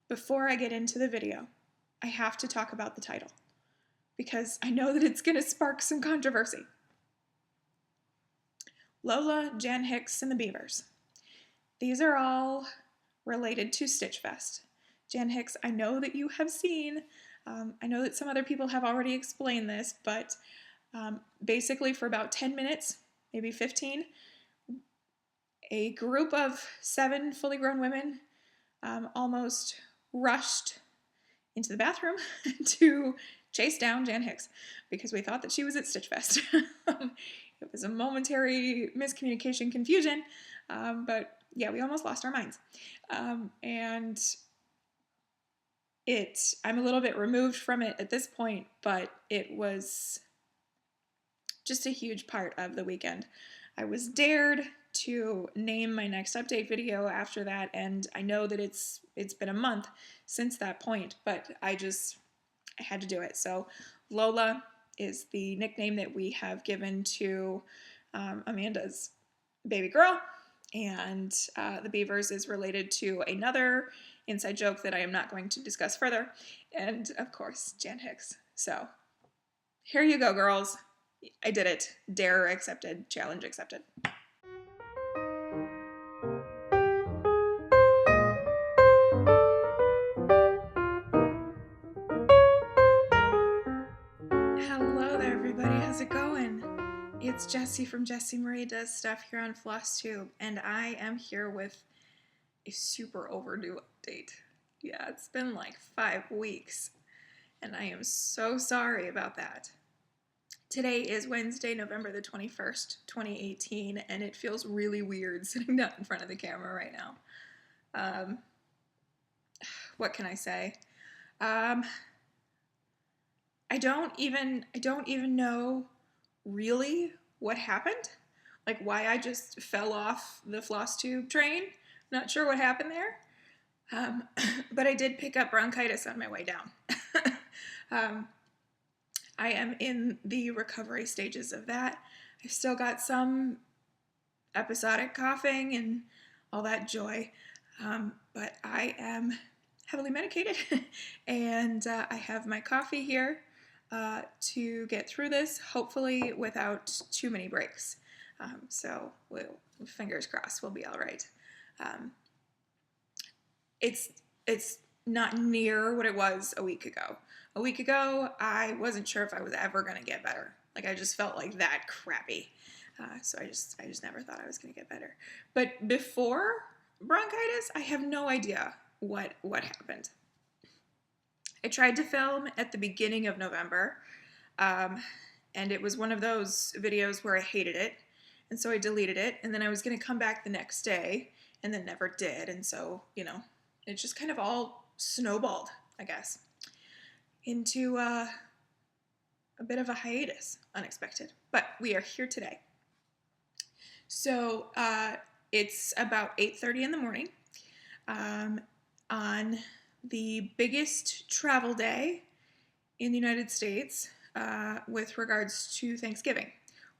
Before I get into the video, I have to talk about the title because I know that it's going to spark some controversy. Lola, Jan Hicks, and the Beavers. These are all related to Stitch Fest. Jan Hicks, I know that you have seen. I know that some other people have already explained this, but basically for about 10 minutes, maybe 15, a group of 7 fully grown women almost rushed into the bathroom to chase down Jan Hicks because we thought that she was at Stitch Fest. It was a momentary miscommunication, confusion, but yeah, we almost lost our minds. And I'm a little bit removed from it at this point, but it was just a huge part of the weekend. I was dared to name my next update video after that, and I know that it's been a month since that point, but I had to do it. So Lola is the nickname that we have given to Amanda's baby girl, and the Beavers is related to another inside joke that I am not going to discuss further, and of course Jan Hicks. So here you go, girls. I did it. Dare accepted. Challenge accepted. Hello there, everybody. How's it going? It's Jessie from Jessie Marie Does Stuff here on FlossTube, and I am here with a super overdue update. Yeah, it's been like 5 weeks, and I am so sorry about that. Today is Wednesday, November the 21st, 2018, and it feels really weird sitting down in front of the camera right now. What can I say? I don't even know really what happened, like why I just fell off the FlossTube train. Not sure what happened there, but I did pick up bronchitis on my way down. I am in the recovery stages of that. I've still got some episodic coughing and all that joy, but I am heavily medicated, and I have my coffee here to get through this, hopefully without too many breaks. So fingers crossed, we'll be all right. It's not near what it was a week ago. A week ago, I wasn't sure if I was ever going to get better. Like, I just felt like that crappy. So I just never thought I was going to get better. But before bronchitis, I have no idea what happened. I tried to film at the beginning of November, and it was one of those videos where I hated it, and so I deleted it, and then I was going to come back the next day, and then never did, and so, it just kind of all snowballed, I guess, into a bit of a hiatus, unexpected. But we are here today. So it's about 8:30 in the morning on the biggest travel day in the United States with regards to Thanksgiving,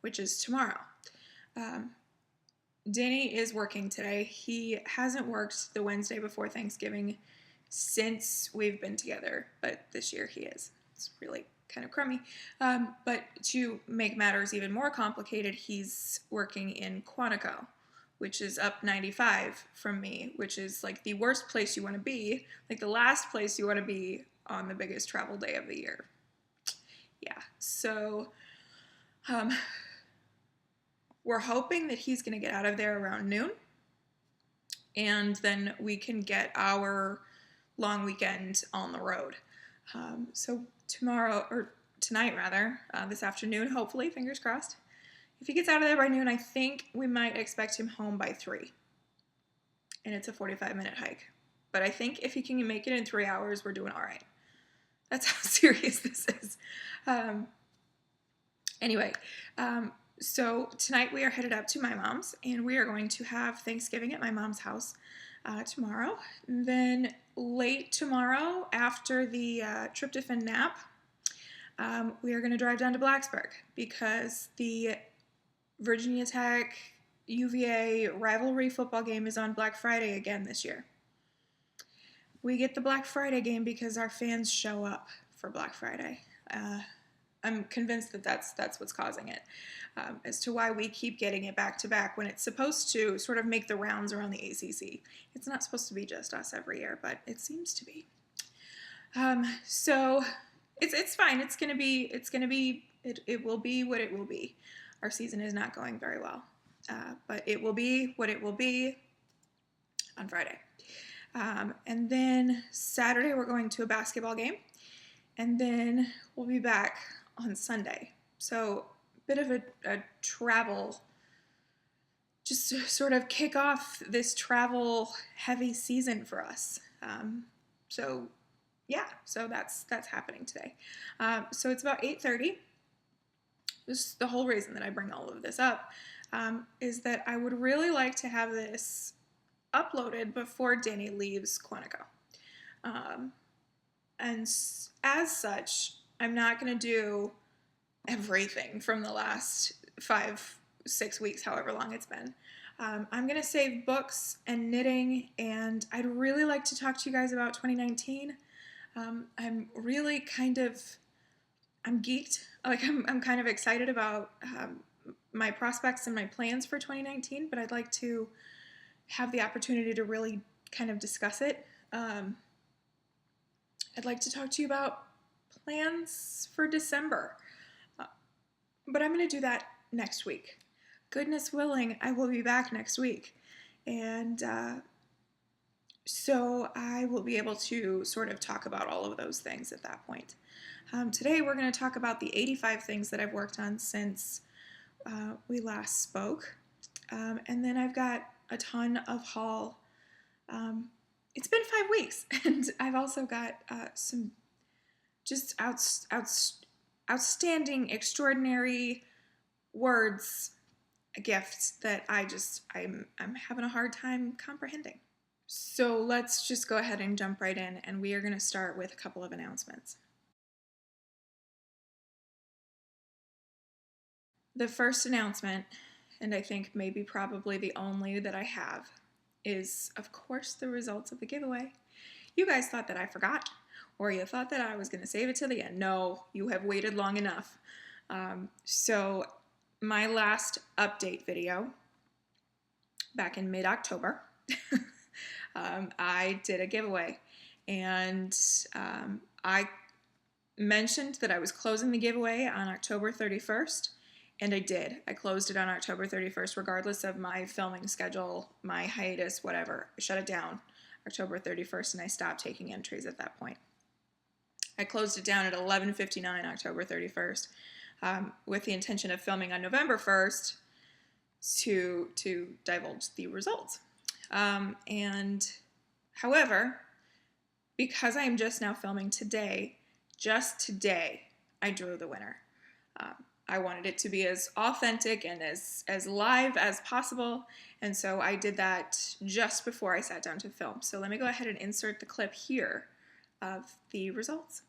which is tomorrow. Danny is working today. He hasn't worked the Wednesday before Thanksgiving since we've been together, but this year he is. It's really kind of crummy. But to make matters even more complicated, he's working in Quantico, which is up 95 from me, which is like the worst place you want to be, like the last place you want to be on the biggest travel day of the year. Yeah, so we're hoping that he's going to get out of there around noon, and then we can get our long weekend on the road. So tonight, this afternoon, hopefully, fingers crossed. If he gets out of there by noon, I think we might expect him home by 3. And it's a 45-minute hike. But I think if he can make it in 3 hours, we're doing all right. That's how serious this is. Anyway, so tonight we are headed up to my mom's, and we are going to have Thanksgiving at my mom's house tomorrow. And then late tomorrow, after the tryptophan nap, we are going to drive down to Blacksburg because the Virginia Tech UVA rivalry football game is on Black Friday again this year. we get the Black Friday game because our fans show up for Black Friday. I'm convinced that that's what's causing it, as to why we keep getting it back to back when it's supposed to sort of make the rounds around the ACC. It's not supposed to be just us every year, but it seems to be. So it's fine. It will be what it will be. Our season is not going very well, but it will be what it will be on Friday. And then Saturday we're going to a basketball game, and then we'll be back on Sunday. So a bit of a travel, just to sort of kick off this travel heavy season for us. So that's happening today. So it's about 8:30. This is the whole reason that I bring all of this up, is that I would really like to have this uploaded before Danny leaves Quantico. And as such, I'm not going to do everything from the last 5-6 weeks, however long it's been. I'm going to save books and knitting, and I'd really like to talk to you guys about 2019. I'm really I'm geeked. Like I'm kind of excited about my prospects and my plans for 2019, but I'd like to have the opportunity to really kind of discuss it. I'd like to talk to you about plans for December, but I'm going to do that next week. Goodness willing, I will be back next week, and so I will be able to sort of talk about all of those things at that point. Today we're going to talk about the 85 things that I've worked on since we last spoke, and then I've got a ton of haul. It's been 5 weeks, and I've also got some just outstanding, extraordinary words, gifts that I'm having a hard time comprehending. So let's just go ahead and jump right in, and we are going to start with a couple of announcements. The first announcement, and I think maybe probably the only that I have, is, of course, the results of the giveaway. You guys thought that I forgot, or you thought that I was going to save it to the end. No, you have waited long enough. So my last update video, back in mid-October, I did a giveaway, and I mentioned that I was closing the giveaway on October 31st, and I did. I closed it on October 31st, regardless of my filming schedule, my hiatus, whatever. I shut it down October 31st, and I stopped taking entries at that point. I closed it down at 11:59 October 31st, with the intention of filming on November 1st to divulge the results. And however, because I am just now filming today, just today, I drew the winner. I wanted it to be as authentic and as live as possible, and so I did that just before I sat down to film. So let me go ahead and insert the clip here of the results.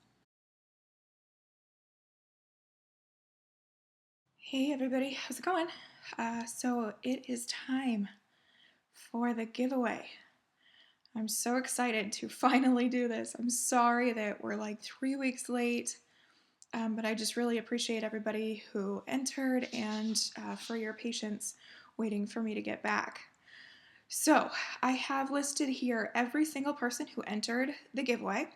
Hey everybody, how's it going? So it is time for the giveaway. I'm so excited to finally do this. I'm sorry that we're like 3 weeks late. But I just really appreciate everybody who entered, and for your patience waiting for me to get back. So I have listed here every single person who entered the giveaway,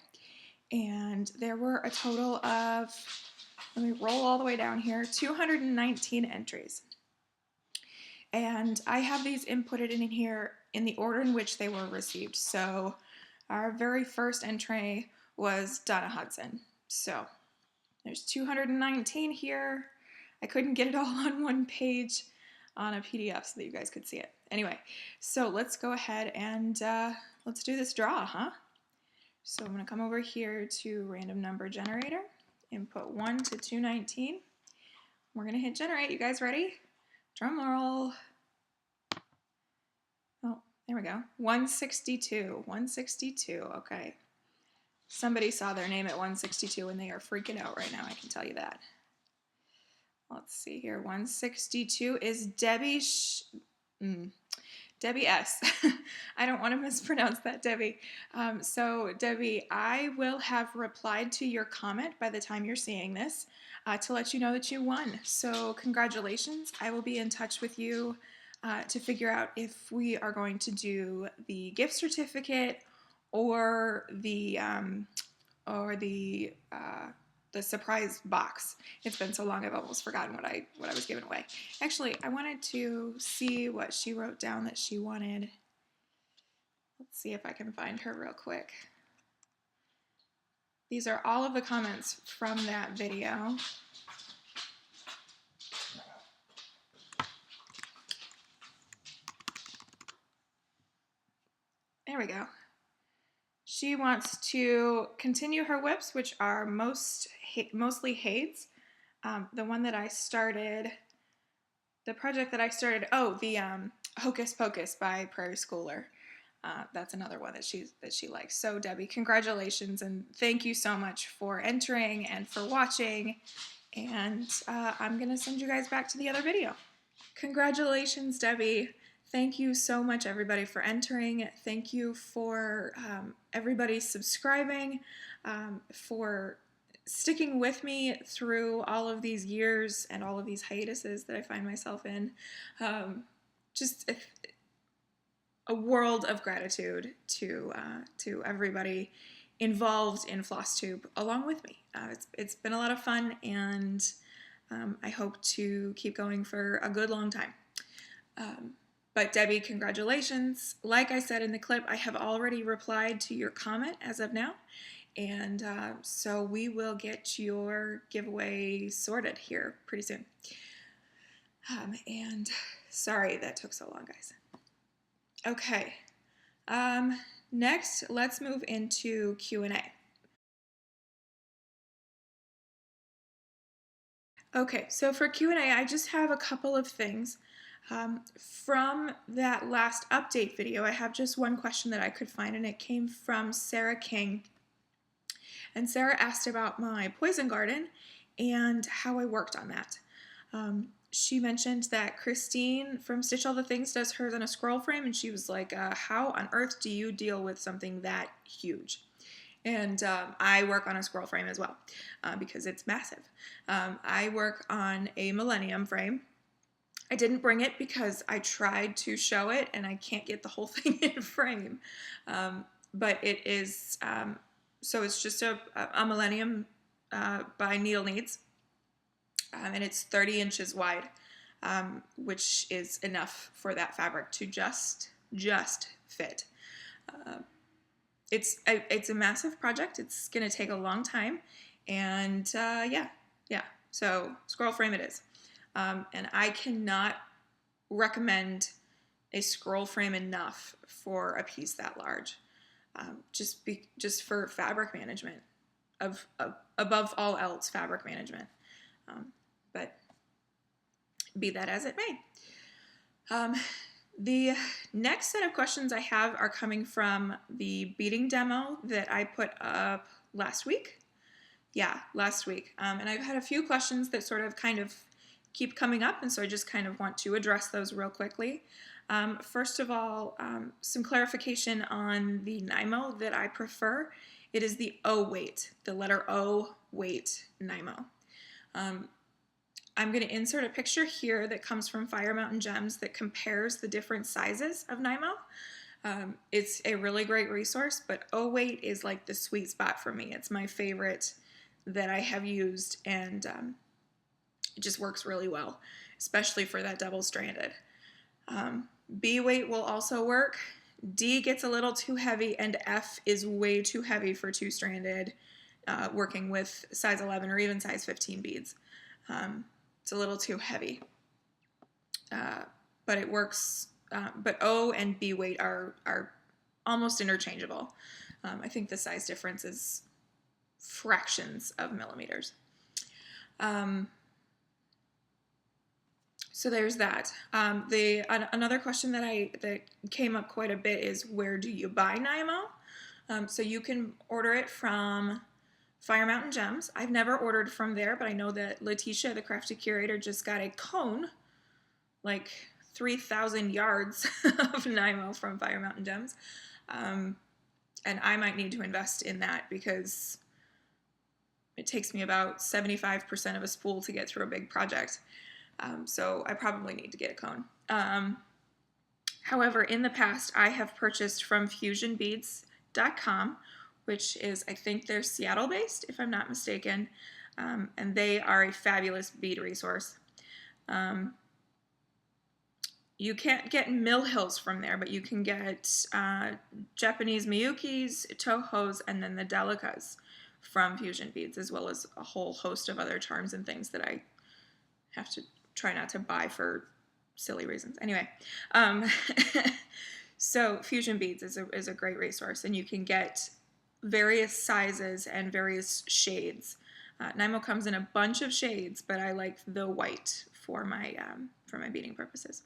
and there were a total of, let me roll all the way down here, 219 entries. And I have these inputted in here in the order in which they were received. So our very first entry was Donna Hudson. So there's 219 here. I couldn't get it all on one page on a PDF so that you guys could see it. Anyway, so let's go ahead and let's do this draw, huh? So I'm going to come over here to random number generator, input 1 to 219. We're going to hit generate. You guys ready? Drum roll. Oh, there we go. 162. 162. Okay. Somebody saw their name at 162 and they are freaking out right now, I can tell you that. Let's see here. 162 is Debbie Debbie S. I don't want to mispronounce that, Debbie. So, Debbie, I will have replied to your comment by the time you're seeing this to let you know that you won. So, congratulations. I will be in touch with you to figure out if we are going to do the gift certificate or the surprise box. It's been so long I've almost forgotten what I was giving away. Actually, I wanted to see what she wrote down that she wanted. Let's see if I can find her real quick. These are all of the comments from that video. There we go. She wants to continue her whips, which are mostly Hades. The one that I started, the project that I started, the Hocus Pocus by Prairie Schooler. That's another one that she likes. So Debbie, congratulations and thank you so much for entering and for watching. And I'm gonna send you guys back to the other video. Congratulations, Debbie. Thank you so much, everybody, for entering. Thank you for everybody subscribing, for sticking with me through all of these years and all of these hiatuses that I find myself in. Just a world of gratitude to everybody involved in FlossTube along with me. It's been a lot of fun, and I hope to keep going for a good long time. But Debbie, congratulations. Like I said in the clip, I have already replied to your comment as of now. And so we will get your giveaway sorted here pretty soon. And sorry that took so long, guys. Okay. Next, let's move into Q&A. Okay, so for Q&A, I just have a couple of things. From that last update video, I have just one question that I could find, and it came from Sarah King. And Sarah asked about my poison garden and how I worked on that. She mentioned that Christine from Stitch All the Things does hers in a scroll frame, and she was like, how on earth do you deal with something that huge? And I work on a scroll frame as well because it's massive. I work on a Millennium frame. I didn't bring it because I tried to show it and I can't get the whole thing in frame. But it is, so it's just a Millennium by Needle Needs. And it's 30 inches wide, which is enough for that fabric to just fit. It's a massive project. It's going to take a long time. And yeah. So scroll frame it is. And I cannot recommend a scroll frame enough for a piece that large. Just for fabric management, above all else, fabric management. But be that as it may. The next set of questions I have are coming from the beading demo that I put up last week. Yeah, last week. And I've had a few questions that sort of kind of keep coming up, and so I just kind of want to address those real quickly. First of all, some clarification on the Nymo that I prefer. It is the O weight, the letter O weight Nymo. I'm going to insert a picture here that comes from Fire Mountain Gems that compares the different sizes of Nymo. It's a really great resource, but O weight is like the sweet spot for me. It's my favorite that I have used, and it just works really well, especially for that double-stranded. B weight will also work. D gets a little too heavy, and F is way too heavy for two-stranded, working with size 11 or even size 15 beads. It's a little too heavy, but it works. But O and B weight are almost interchangeable. I think the size difference is fractions of millimeters. So there's that. Another question that came up quite a bit is, where do you buy Nymo? So you can order it from Fire Mountain Gems. I've never ordered from there, but I know that Letitia, the crafty curator, just got a cone like 3,000 yards of Nymo from Fire Mountain Gems. And I might need to invest in that because it takes me about 75% of a spool to get through a big project. So I probably need to get a cone. However, in the past, I have purchased from fusionbeads.com, which is, I think they're Seattle-based, if I'm not mistaken, and they are a fabulous bead resource. You can't get mill hills from there, but you can get Japanese Miyukis, Tohos, and then the Delicas from Fusion Beads, as well as a whole host of other charms and things that I have to try not to buy for silly reasons. Anyway, so Fusion Beads is a great resource, and you can get various sizes and various shades. Nymo comes in a bunch of shades, but I like the white for my beading purposes.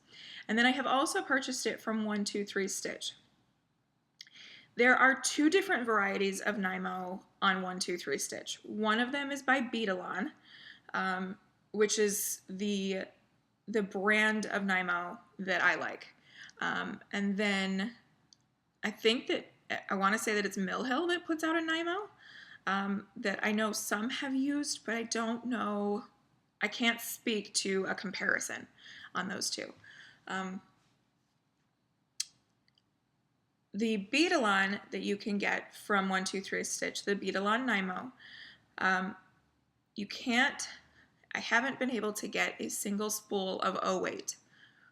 And then I have also purchased it from 123 Stitch. There are two different varieties of Nymo on 123 Stitch. One of them is by Beadalon, which is the brand of Nymo that I like. And then I think that I want to say that it's Mill Hill that puts out a Nymo that I know some have used, but I don't know. I can't speak to a comparison on those two. The Beadalon that you can get from 123 Stitch, the Beadalon Nymo, you can't. I haven't been able to get a single spool of O weight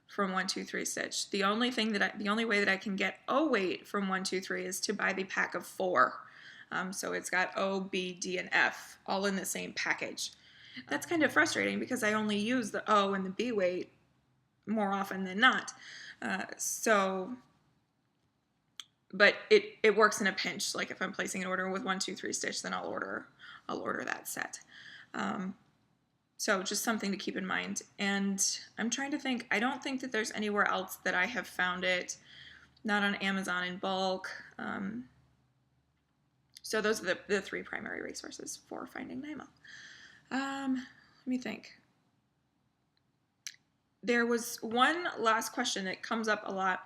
from 123 Stitch. The only way that I can get O weight from 123 is to buy the pack of 4. So it's got O, B, D, and F all in the same package. That's kind of frustrating because I only use the O and the B weight more often than not. But it works in a pinch. Like if I'm placing an order with 123 Stitch, then I'll order that set. So just something to keep in mind. And I'm trying to think, I don't think that there's anywhere else that I have found it, not on Amazon in bulk. So those are the three primary resources for finding Nymo. Let me think. There was one last question that comes up a lot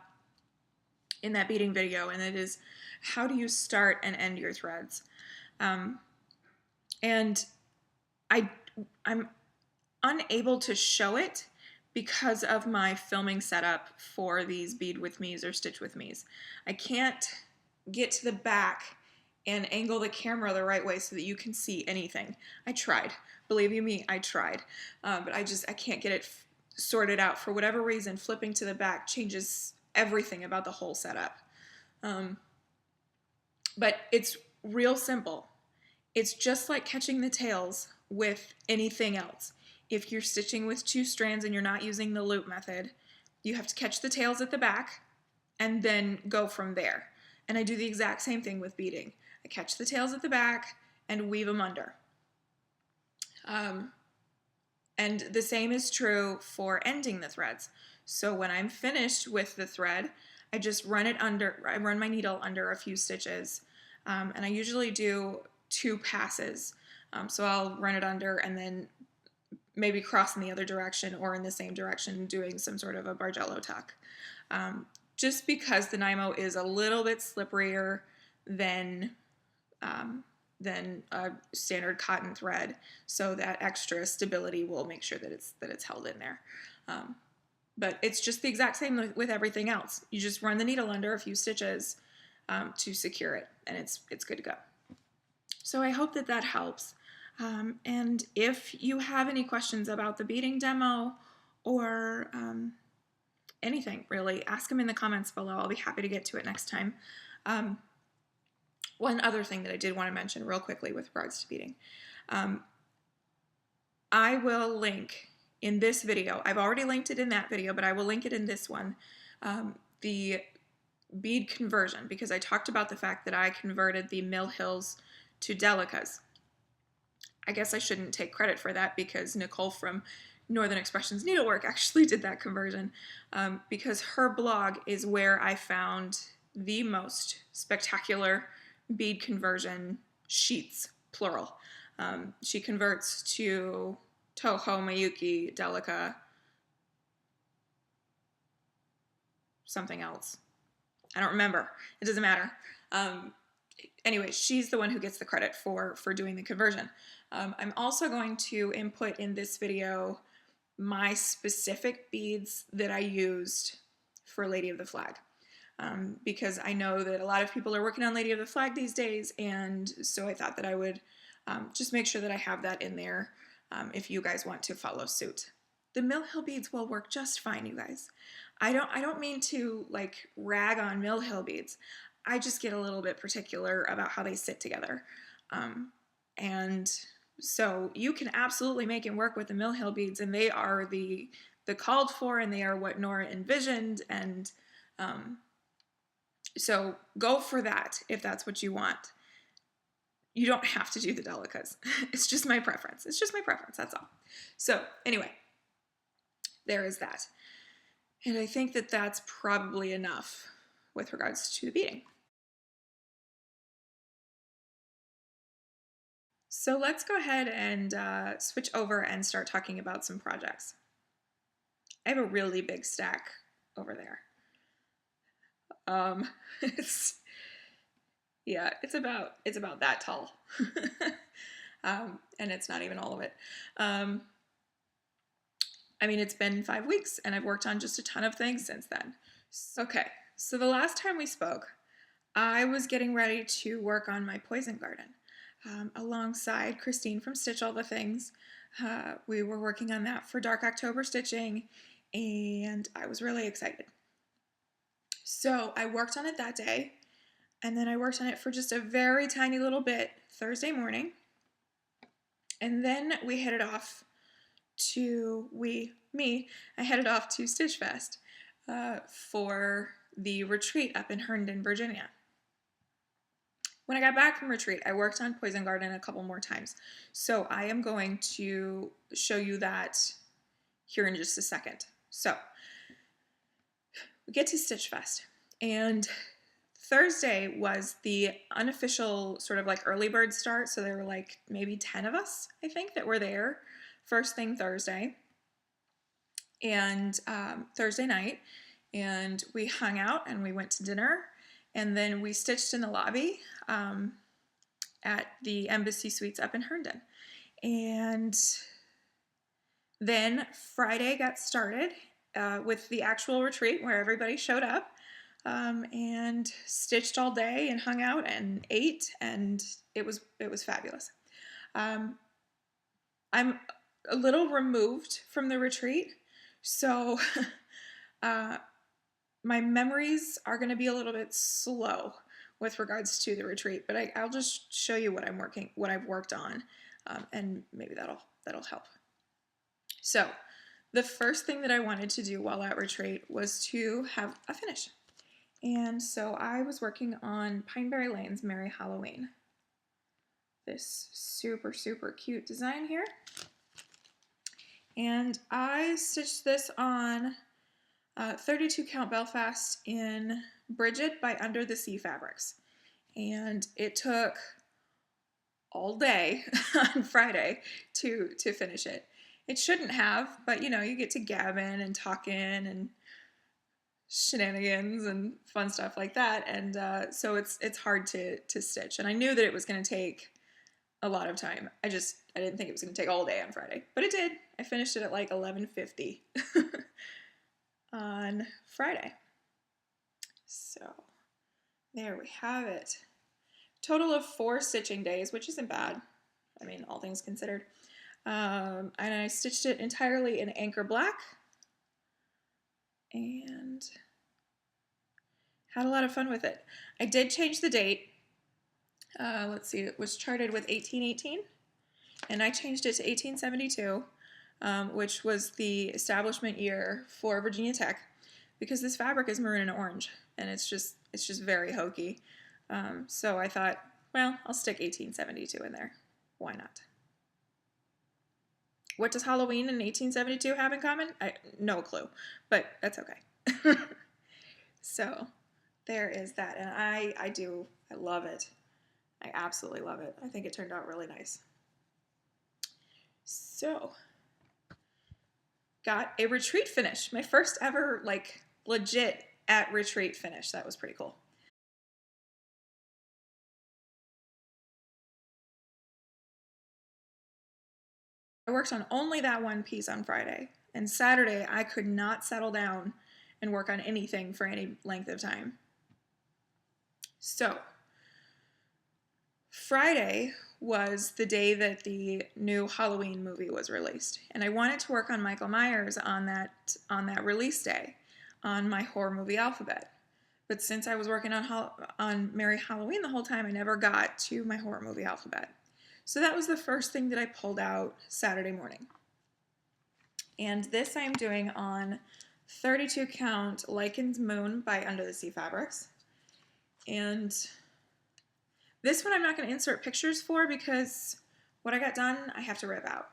in that beading video, and it is, how do you start and end your threads? And I'm unable to show it because of my filming setup for these bead with me's or stitch with me's. I can't get to the back and angle the camera the right way so that you can see anything. I tried. Believe you me, I tried. But I can't get it sorted out. For whatever reason, flipping to the back changes everything about the whole setup. But it's real simple. It's just like catching the tails with anything else. If you're stitching with 2 strands and you're not using the loop method, you have to catch the tails at the back and then go from there. And I do the exact same thing with beading. I catch the tails at the back and weave them under. And the same is true for ending the threads. So when I'm finished with the thread, I just run my needle under a few stitches. And I usually do 2 passes. So I'll run it under and then maybe cross in the other direction or in the same direction, doing some sort of a Bargello tuck. Just because the Nymo is a little bit slipperier than a standard cotton thread, so that extra stability will make sure that it's held in there. But it's just the exact same with everything else. You just run the needle under a few stitches to secure it, and it's good to go. So I hope that helps. And if you have any questions about the beading demo or anything, really, ask them in the comments below. I'll be happy to get to it next time. One other thing that I did want to mention real quickly with regards to beading. I will link in this video, I've already linked it in that video, but I will link it in this one, the bead conversion, because I talked about the fact that I converted the Mill Hills to Delicas. I guess I shouldn't take credit for that because Nicole from Northern Expressions Needlework actually did that conversion, because her blog is where I found the most spectacular bead conversion sheets, plural. She converts to Toho, Miyuki, Delica, something else. I don't remember. It doesn't matter. Anyway, she's the one who gets the credit for doing the conversion. I'm also going to input in this video my specific beads that I used for Lady of the Flag. Because I know that a lot of people are working on Lady of the Flag these days, and so I thought that I would just make sure that I have that in there if you guys want to follow suit. The Mill Hill beads will work just fine, you guys. I don't mean to like rag on Mill Hill beads. I just get a little bit particular about how they sit together. And so you can absolutely make it work with the Mill Hill beads, and they are the called for, and they are what Nora envisioned, and so go for that if that's what you want. You don't have to do the delicas. It's just my preference. It's just my preference, that's all. So anyway, there is that. And I think that that's probably enough with regards to the beading. So let's go ahead and switch over and start talking about some projects. I have a really big stack over there. It's about that tall. And it's not even all of it. I mean, it's been 5 weeks and I've worked on just a ton of things since then. Okay, so the last time we spoke, I was getting ready to work on my poison garden alongside Christine from Stitch All the Things. We were working on that for Dark October stitching, and I was really excited. So I worked on it that day, and then I worked on it for just a very tiny little bit Thursday morning, and then we headed off to, I headed off to Stitch Fest for the retreat up in Herndon, Virginia. When I got back from retreat, I worked on Poison Garden a couple more times. So I am going to show you that here in just a second. So we get to Stitch Fest, and Thursday was the unofficial sort of like early bird start. So there were like maybe 10 of us, I think, that were there first thing Thursday and Thursday night. And we hung out and we went to dinner. And then we stitched in the lobby at the Embassy Suites up in Herndon. And then Friday got started with the actual retreat where everybody showed up and stitched all day and hung out and ate, and it was fabulous. I'm a little removed from the retreat, so my memories are going to be a little bit slow with regards to the retreat, but I'll just show you what I've worked on, and maybe that'll help. So the first thing that I wanted to do while at retreat was to have a finish. And so I was working on Pineberry Lane's Merry Halloween. This super, super cute design here. And I stitched this on 32 count Belfast in Bridget by Under the Sea Fabrics. And it took all day on Friday to finish it. It shouldn't have, but you know, you get to gabbing and talking and shenanigans and fun stuff like that, and so it's hard to stitch. And I knew that it was going to take a lot of time. I didn't think it was going to take all day on Friday, but it did. I finished it at like 11:50 on Friday. So there we have it. Total of 4 stitching days, which isn't bad. I mean, all things considered. And I stitched it entirely in Anchor Black and had a lot of fun with it. I did change the date. Let's see, it was charted with 1818, and I changed it to 1872, which was the establishment year for Virginia Tech, because this fabric is maroon and orange, and it's just very hokey. So I thought, well, I'll stick 1872 in there. Why not? What does Halloween and 1872 have in common? No clue, but that's okay. So there is that, and I love it. I absolutely love it. I think it turned out really nice. So, got a retreat finish. My first ever, like, legit at retreat finish. That was pretty cool. I worked on only that one piece on Friday, and Saturday I could not settle down and work on anything for any length of time. So Friday was the day that the new Halloween movie was released, and I wanted to work on Michael Myers on that release day on my horror movie alphabet. But since I was working on Merry Halloween the whole time, I never got to my horror movie alphabet. So that was the first thing that I pulled out Saturday morning. And this I'm doing on 32 count Lycan's Moon by Under the Sea Fabrics. And this one I'm not going to insert pictures for because what I got done, I have to rip out.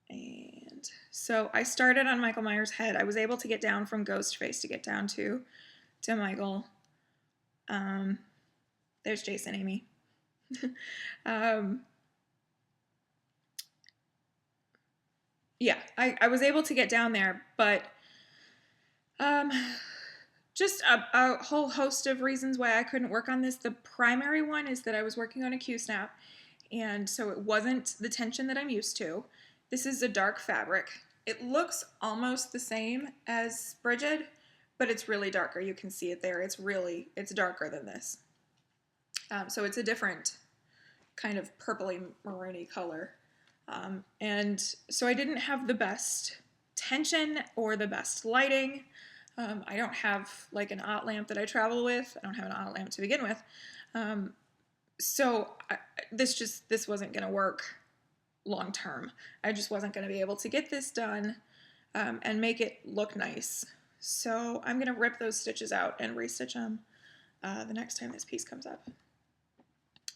And so I started on Michael Myers' head. I was able to get down from Ghostface to get down to Michael. There's Jason, Amy. Yeah, I was able to get down there, but just a whole host of reasons why I couldn't work on this. The primary one is that I was working on a Q-snap, and so it wasn't the tension that I'm used to. This is a dark fabric. It looks almost the same as Bridget, but it's really darker. You can see it there. It's darker than this. So it's a different kind of purpley maroony color. And so I didn't have the best tension or the best lighting. I don't have like an OT lamp that I travel with. I don't have an OT lamp to begin with. So this wasn't going to work long term. I just wasn't going to be able to get this done and make it look nice. So I'm going to rip those stitches out and restitch them the next time this piece comes up.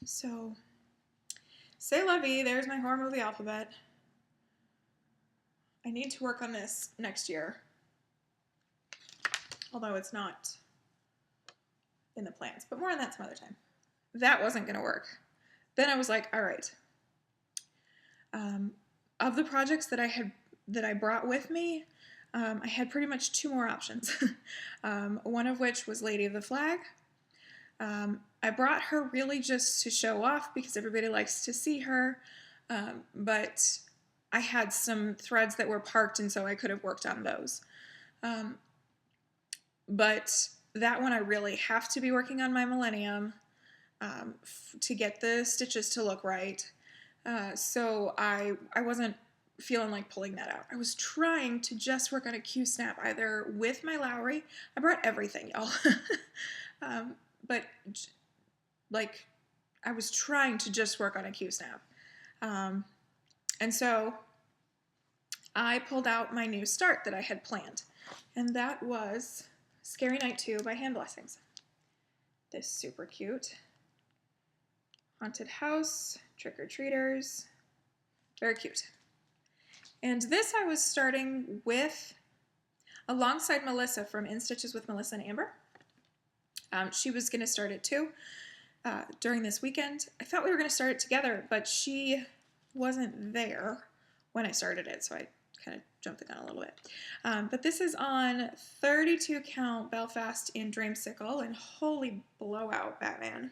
So c'est la vie, there's my horror movie alphabet. I need to work on this next year, although it's not in the plans, but more on that some other time. That wasn't going to work. Then I was like, all right. Of the projects that I brought with me, I had pretty much two more options. One of which was Lady of the Flag. I brought her really just to show off because everybody likes to see her, but I had some threads that were parked, and so I could have worked on those. But that one I really have to be working on my Millennium to get the stitches to look right. So I wasn't feeling like pulling that out. I was trying to just work on a Q-snap either with my Lowry. I brought everything, y'all. But like I was trying to just work on a Q-snap. And so I pulled out my new start that I had planned. And that was Scary Night 2 by Hand Blessings. This super cute haunted house, trick-or-treaters, very cute. And this I was starting with alongside Melissa from In Stitches with Melissa and Amber. She was going to start it too during this weekend. I thought we were going to start it together, but she wasn't there when I started it, so I kind of jumped the gun a little bit. But this is on 32 count Belfast in Dreamsicle, and holy blowout Batman.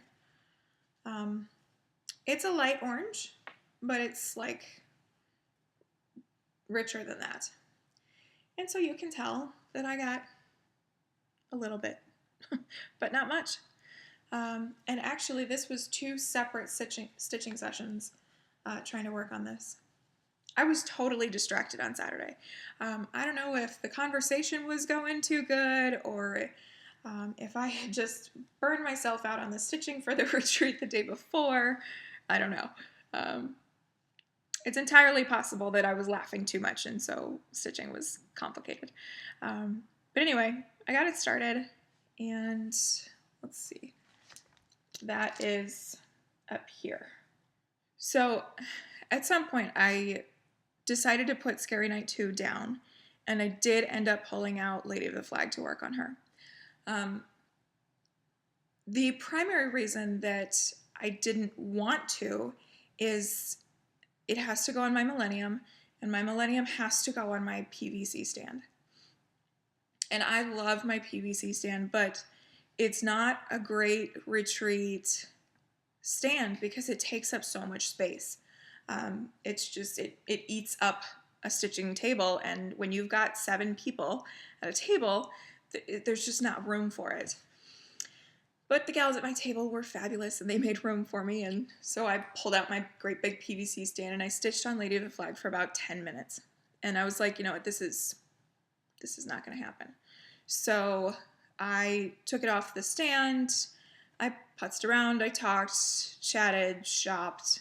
It's a light orange, but it's like richer than that. And so you can tell that I got a little bit, but not much. And actually this was two separate stitching sessions trying to work on this. I was totally distracted on Saturday. I don't know if the conversation was going too good or if I had just burned myself out on the stitching for the retreat the day before. I don't know. It's entirely possible that I was laughing too much and so stitching was complicated. But anyway, I got it started and let's see. That is up here. So at some point I decided to put Scary Night 2 down, and I did end up pulling out Lady of the Flag to work on her. The primary reason that I didn't want to is it has to go on my Millennium, and my Millennium has to go on my PVC stand. And I love my PVC stand, but it's not a great retreat stand because it takes up so much space. It's just, it eats up a stitching table, and when you've got 7 people at a table, there's just not room for it. But the gals at my table were fabulous, and they made room for me, and so I pulled out my great big PVC stand, and I stitched on Lady of the Flag for about 10 minutes. And I was like, you know what, this is not going to happen. So I took it off the stand, I putzed around, I talked, chatted, shopped,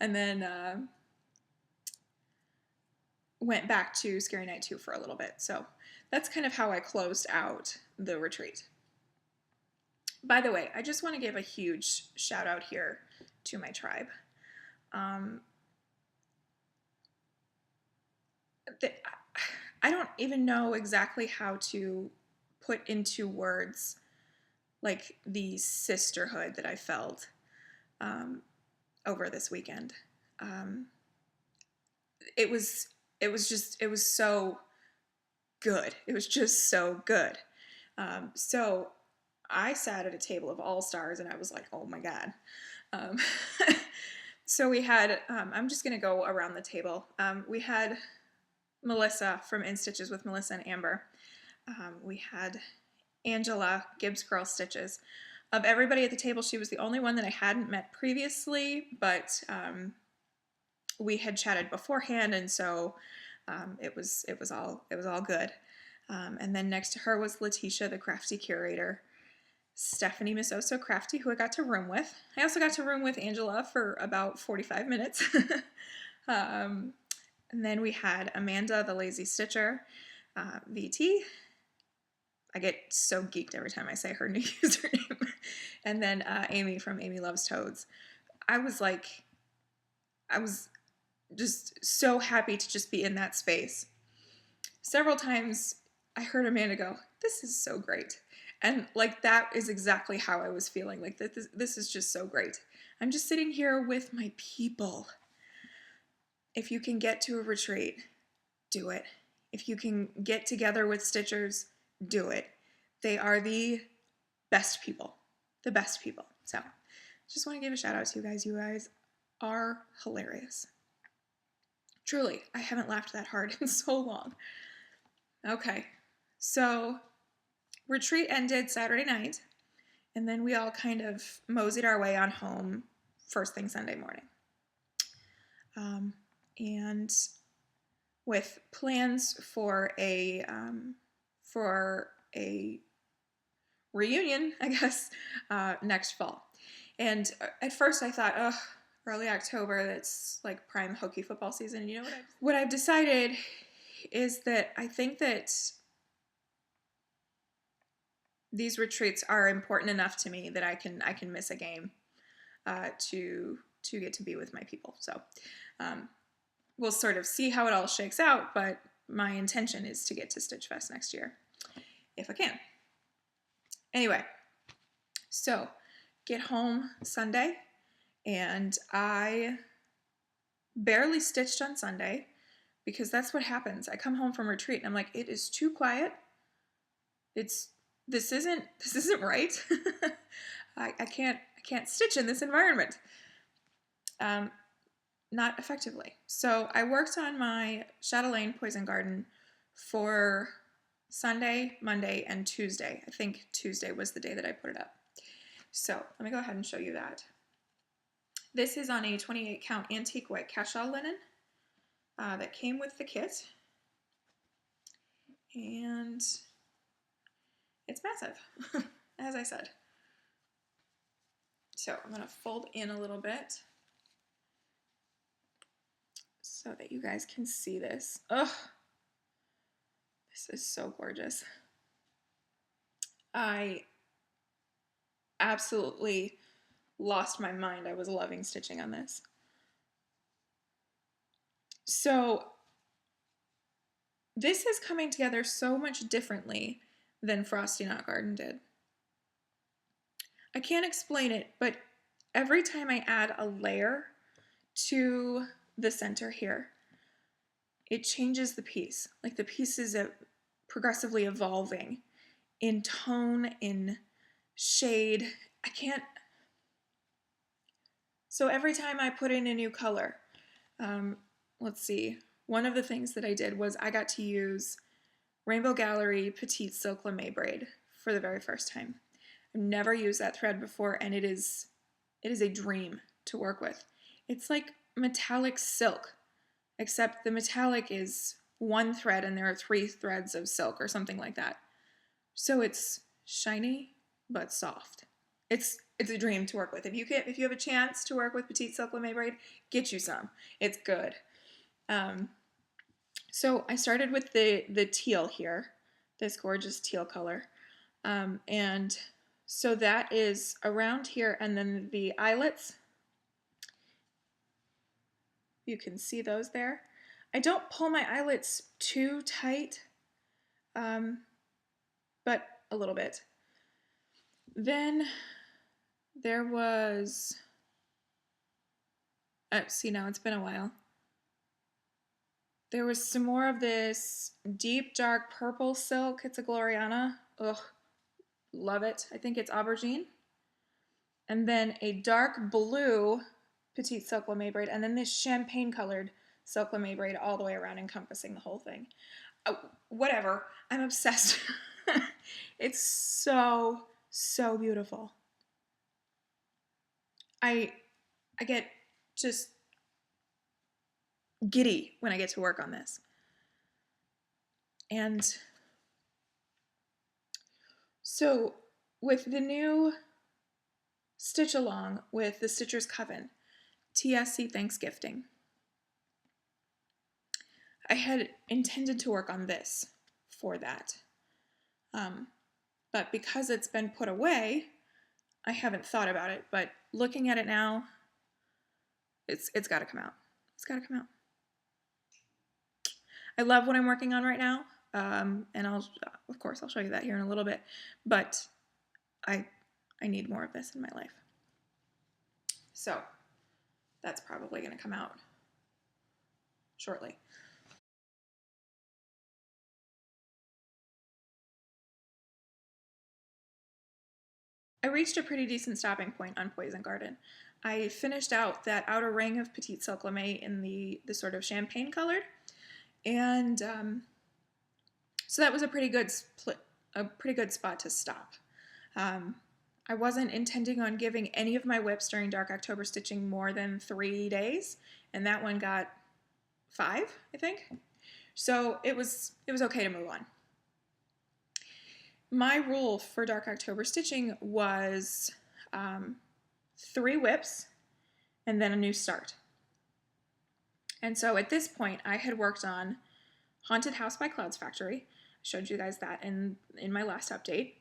and then went back to Scary Night 2 for a little bit. So that's kind of how I closed out the retreat. By the way, I just want to give a huge shout out here to my tribe. I don't even know exactly how to put into words like the sisterhood that I felt over this weekend. It was so good. It was just so good. So I sat at a table of all stars, and I was like, oh my God. So we had, I'm just going to go around the table. We had Melissa from In Stitches with Melissa and Amber. We had Angela, Gibbs Girl Stitches. Of everybody at the table, she was the only one that I hadn't met previously, but we had chatted beforehand, and so it was all good. And then next to her was Letitia, the crafty curator. Stephanie, Miss Oh So Crafty, who I got to room with. I also got to room with Angela for about 45 minutes. And then we had Amanda, the Lazy Stitcher, VT. I get so geeked every time I say her new username. And then Amy from Amy Loves Toads. I was just so happy to just be in that space. Several times I heard Amanda go, "This is so great." And like that is exactly how I was feeling. Like this is just so great. I'm just sitting here with my people. If you can get to a retreat, do it. If you can get together with Stitchers, do it. They are the best people. The best people. So just want to give a shout out to you guys. You guys are hilarious. Truly, I haven't laughed that hard in so long. Okay, so retreat ended Saturday night, and then we all kind of moseyed our way on home first thing Sunday morning. And with plans for a reunion, I guess, next fall. And at first I thought, oh, early October, that's like prime hokey football season. You know what I've decided is that I think that these retreats are important enough to me that I can miss a game to get to be with my people. So we'll sort of see how it all shakes out, but my intention is to get to Stitch Fest next year if I can. Anyway, so get home Sunday, and I barely stitched on Sunday because that's what happens. I come home from retreat and I'm like, it is too quiet. This isn't right. I can't stitch in this environment. Not effectively. So I worked on my Chatelaine Poison Garden for Sunday, Monday, and Tuesday. I think Tuesday was the day that I put it up. So let me go ahead and show you that. This is on a 28 count antique white cashel linen that came with the kit. And it's massive, as I said. So I'm going to fold in a little bit so that you guys can see this. Ugh, this is so gorgeous. I absolutely lost my mind. I was loving stitching on this. So this is coming together so much differently than Frosty Knot Garden did. I can't explain it, but every time I add a layer to the center here, it changes the piece. Like the piece is progressively evolving in tone, in shade. I can't. So every time I put in a new color, let's see. One of the things that I did was I got to use Rainbow Gallery Petite Silk Lame braid for the very first time. I've never used that thread before, and it is a dream to work with. It's like metallic silk, except the metallic is one thread and there are 3 threads of silk or something like that. So it's shiny but soft. It's a dream to work with. If you have a chance to work with Petite Silk Lame braid, get you some. It's good. So I started with the teal here, this gorgeous teal color. And so that is around here, and then the eyelets, you can see those there. I don't pull my eyelets too tight, but a little bit. Then there was, see now it's been a while. There was some more of this deep dark purple silk. It's a Gloriana. Ugh, love it. I think it's aubergine. And then a dark blue Petite Silk Lame braid, and then this champagne colored Silk Lame braid all the way around, encompassing the whole thing. Whatever. I'm obsessed. It's so, so beautiful. I get just giddy when I get to work on this. And so with the new Stitch Along with the Stitcher's Coven, TSC Thanksgifting, I had intended to work on this for that. But because it's been put away, I haven't thought about it. But looking at it now, it's got to come out. It's got to come out. I love what I'm working on right now, and of course I'll show you that here in a little bit. But I need more of this in my life. So that's probably going to come out shortly. I reached a pretty decent stopping point on Poison Garden. I finished out that outer ring of Petite Silk Lame in the sort of champagne colored, and so that was a pretty good spot to stop. I wasn't intending on giving any of my whips during Dark October stitching more than 3 days, and that one got 5, I think. So it was okay to move on. My rule for Dark October stitching was 3 whips and then a new start. And so at this point, I had worked on Haunted House by Clouds Factory. I showed you guys that in my last update.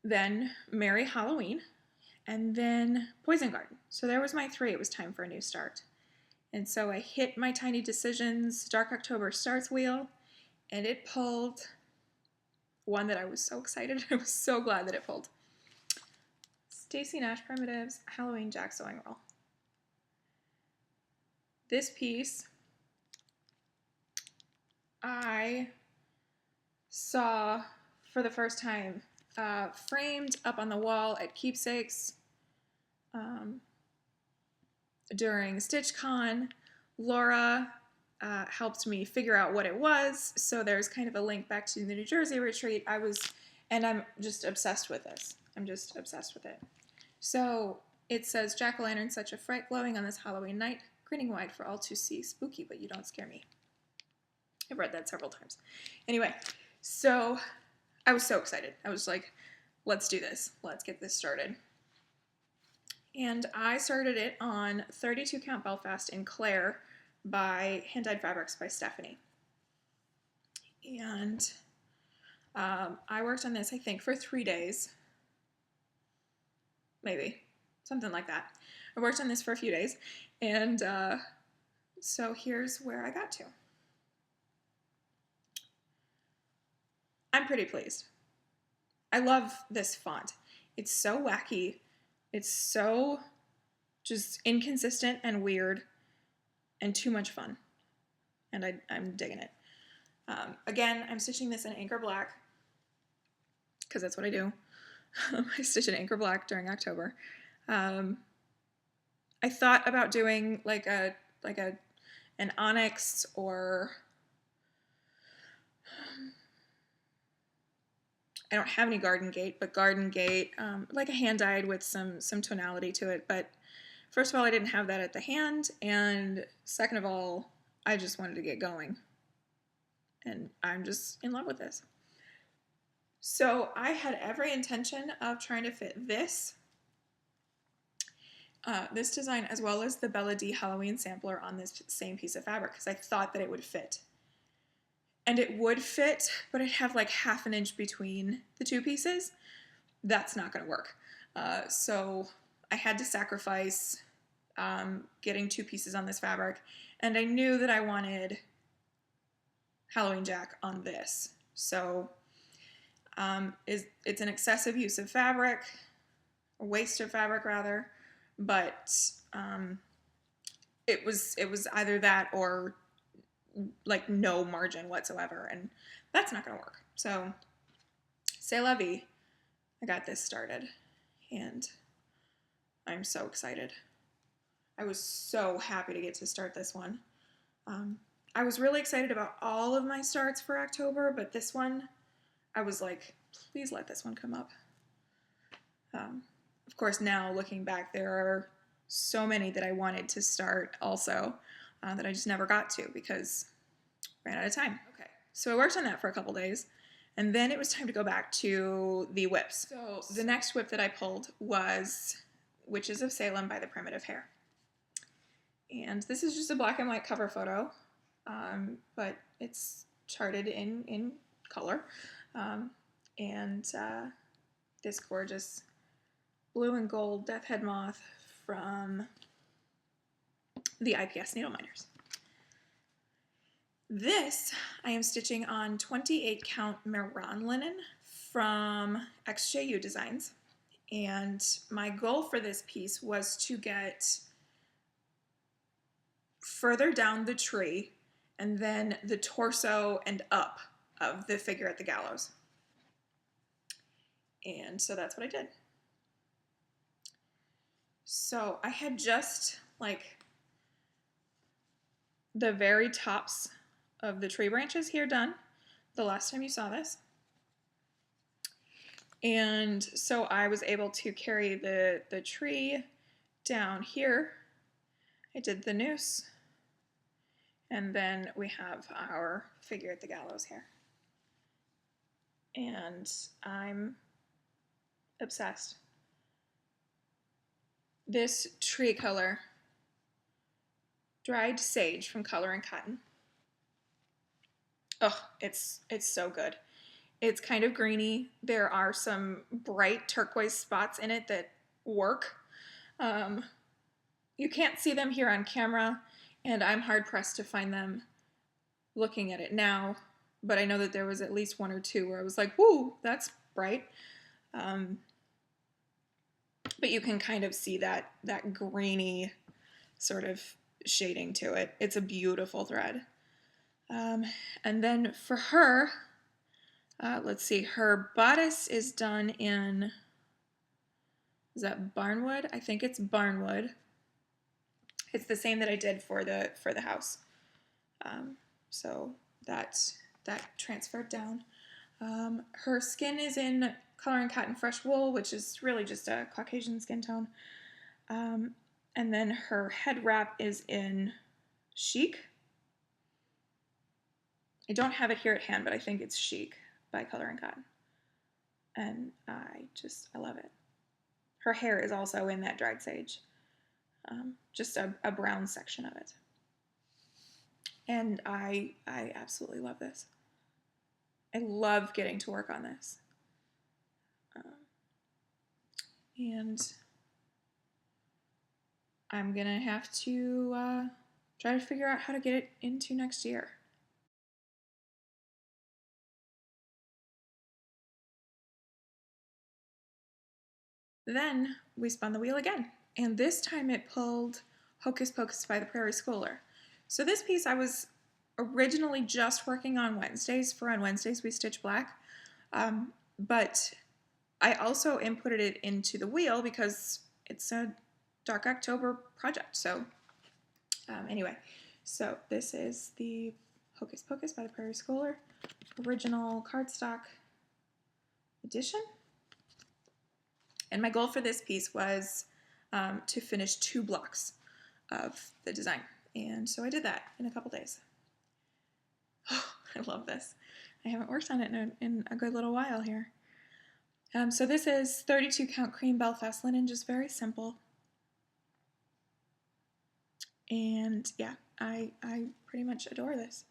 Then Merry Halloween, and then Poison Garden. So there was my 3. It was time for a new start. And so I hit my Tiny Decisions Dark October Starts wheel, and it pulled one that I was so excited. I was so glad that it pulled. Stacy Nash Primitives Halloween Jack Sewing Roll. This piece I saw for the first time framed up on the wall at Keepsakes during StitchCon. Laura helped me figure out what it was, so there's kind of a link back to the New Jersey retreat. I'm just obsessed with this. I'm just obsessed with it. So it says, Jack-o'-lantern, such a fright glowing on this Halloween night, grinning wide for all to see, spooky, but you don't scare me. I've read that several times. Anyway, so I was so excited. I was like, let's do this. Let's get this started. And I started it on 32 Count Belfast in Claire by Hand Dyed Fabrics by Stephanie. And I worked on this, I think, for 3 days. Maybe. Something like that. I worked on this for a few days. And so here's where I got to. I'm pretty pleased. I love this font. It's so wacky. It's so just inconsistent and weird and too much fun. and I'm digging it. Again, I'm stitching this in Anchor Black because that's what I do. I stitch in Anchor Black during October. I thought about doing like an onyx or I don't have any Garden Gate, but Garden Gate, like a hand dyed with some tonality to it. But first of all, I didn't have that at the hand, and second of all, I just wanted to get going, and I'm just in love with this. So I had every intention of trying to fit this design as well as the Bella D Halloween sampler on this same piece of fabric because I thought that it would fit. And it would fit, but I'd have like half an inch between the two pieces. That's not going to work. So I had to sacrifice getting two pieces on this fabric. And I knew that I wanted Halloween Jack on this. So it's an excessive use of fabric, a waste of fabric rather, but it was either that or like no margin whatsoever, and that's not gonna work. So c'est la vie. I got this started and I'm so excited. I was so happy to get to start this one. I was really excited about all of my starts for October, but this one I was like, please let this one come up. Of course, now looking back, there are so many that I wanted to start also that I just never got to because I ran out of time. Okay, so I worked on that for a couple days, and then it was time to go back to the whips. So the next whip that I pulled was Witches of Salem by the Primitive Hair. And this is just a black and white cover photo, but it's charted in color. And this gorgeous blue and gold Death Head Moth from the IPS Needle Minders. This I am stitching on 28 count Meran linen from XJU Designs. And my goal for this piece was to get further down the tree and then the torso and up of the figure at the gallows. And so that's what I did. So I had just like the very tops of the tree branches here done the last time you saw this. And so I was able to carry the tree down here. I did the noose. And then we have our figure at the gallows here. And I'm obsessed. This tree color, dried sage from Color and Cotton. Oh, it's so good. It's kind of greeny. There are some bright turquoise spots in it that work. You can't see them here on camera, and I'm hard-pressed to find them looking at it now, but I know that there was at least one or two where I was like, woo, that's bright. But you can kind of see that greeny sort of shading to it. It's a beautiful thread. And then for her, let's see, her bodice is done in, is that Barnwood? I think it's Barnwood. It's the same that I did for the house. So that transferred down. Her skin is in Color and Cotton Fresh Wool, which is really just a Caucasian skin tone. And then her head wrap is in Chic. I don't have it here at hand, but I think it's Chic by Color and Cotton. And I love it. Her hair is also in that dried sage. Just a brown section of it. And I absolutely love this. I love getting to work on this. And I'm gonna have to try to figure out how to get it into next year. Then we spun the wheel again, and this time it pulled Hocus Pocus by the Prairie Schooler. So this piece I was originally just working on Wednesdays. On Wednesdays we stitch black, but I also inputted it into the wheel because it's a Dark October project. So anyway, so this is the Hocus Pocus by the Prairie Schooler original cardstock edition. And my goal for this piece was to finish 2 blocks of the design. And so I did that in a couple days. Oh, I love this. I haven't worked on it in a good little while here. So this is 32 count cream Belfast linen, just very simple. And yeah, I pretty much adore this.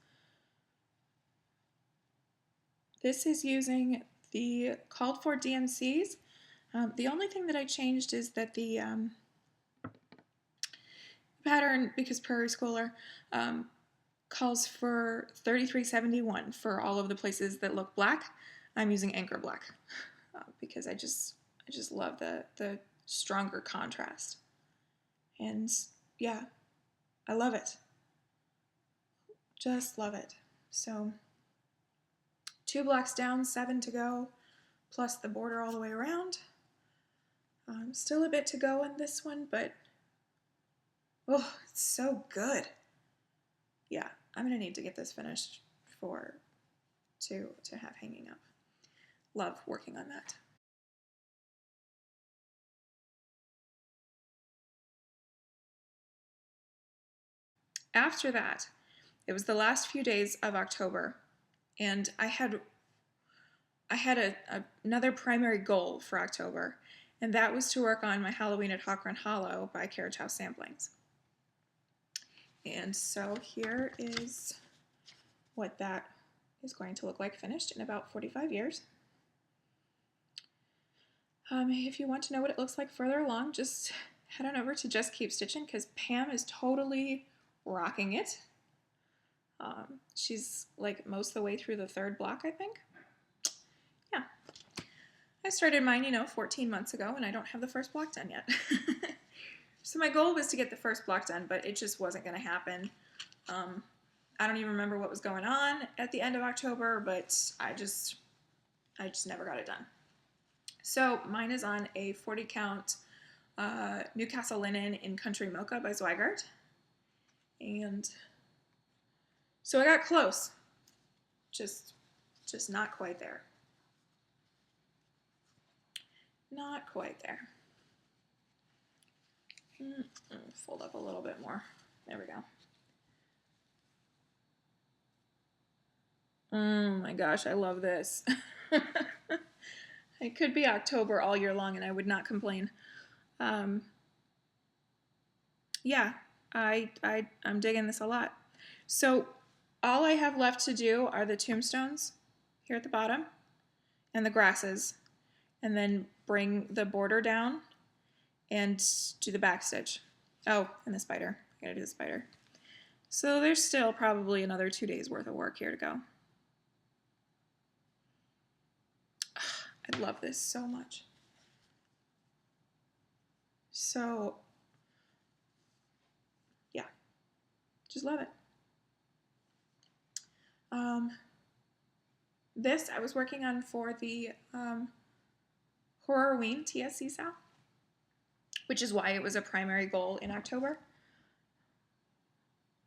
This is using the called for DMCs. The only thing that I changed is that the pattern, because Prairie Schooler calls for 3371 for all of the places that look black. I'm using Anchor Black because I just love the stronger contrast. And yeah, I love it. Just love it. So 2 blocks down, 7 to go, plus the border all the way around. Still a bit to go on this one, but oh, it's so good. Yeah, I'm gonna need to get this finished to have hanging up. Love working on that. After that, it was the last few days of October, and I had another primary goal for October, and that was to work on my Halloween at Hawk Run Hollow by Carriage House Samplings. And so here is what that is going to look like finished in about 45 years. If you want to know what it looks like further along, just head on over to Just Keep Stitching because Pam is totally rocking it. She's like most of the way through the 3rd block, I think. Yeah. I started mine, 14 months ago, and I don't have the 1st block done yet. So my goal was to get the 1st block done, but it just wasn't going to happen. I don't even remember what was going on at the end of October, but I just never got it done. So mine is on a 40 count Newcastle linen in Country Mocha by Zweigart. And so I got close. Just not quite there. Not quite there. Fold up a little bit more. There we go. Oh my gosh, I love this. It could be October all year long and I would not complain. Yeah, I'm digging this a lot. So all I have left to do are the tombstones here at the bottom and the grasses, and then bring the border down and do the back stitch. Oh, and the spider. I gotta do the spider. So there's still probably another 2 days worth of work here to go. I love this so much. So, yeah, just love it. This I was working on for the Horrorween TSC sale, which is why it was a primary goal in October.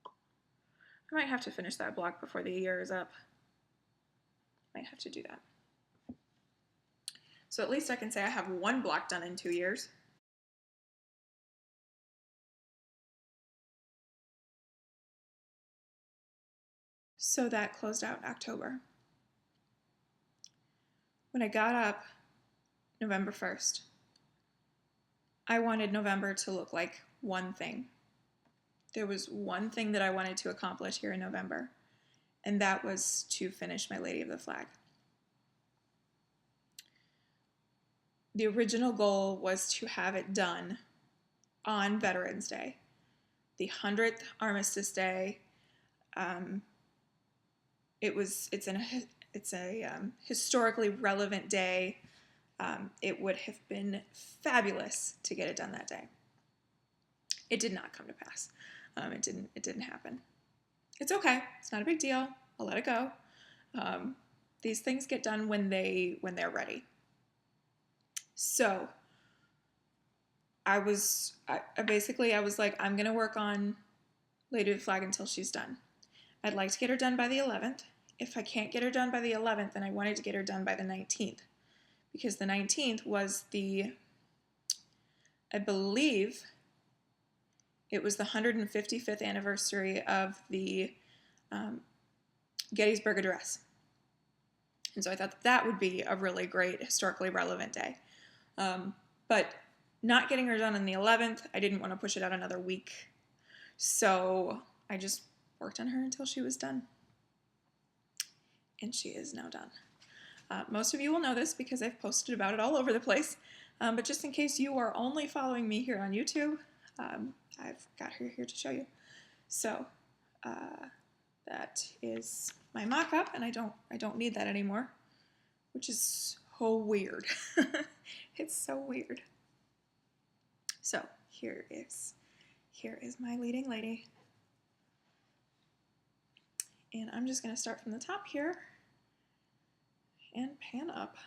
I might have to finish that block before the year is up. Might have to do that. So at least I can say I have 1 block done in 2 years. So that closed out October. When I got up November 1st, I wanted November to look like one thing. There was one thing that I wanted to accomplish here in November, and that was to finish my Lady of the Flag. The original goal was to have it done on Veterans Day, the 100th Armistice Day. It's a historically relevant day. It would have been fabulous to get it done that day. It did not come to pass. It didn't happen. It's okay. It's not a big deal. I'll let it go. These things get done when they're ready. So I was like, I'm gonna work on Lady of the Flag until she's done. I'd like to get her done by the 11th. If I can't get her done by the 11th, then I wanted to get her done by the 19th, because the 19th was I believe it was the 155th anniversary of the Gettysburg Address. And so I thought that would be a really great historically relevant day. But not getting her done on the 11th, I didn't want to push it out another week. So I just worked on her until she was done. And she is now done. Most of you will know this because I've posted about it all over the place. But just in case you are only following me here on YouTube, I've got her here to show you. So that is my mock-up, and I don't need that anymore, which is so weird. It's so weird. So here is my leading lady. And I'm just going to start from the top here and pan up.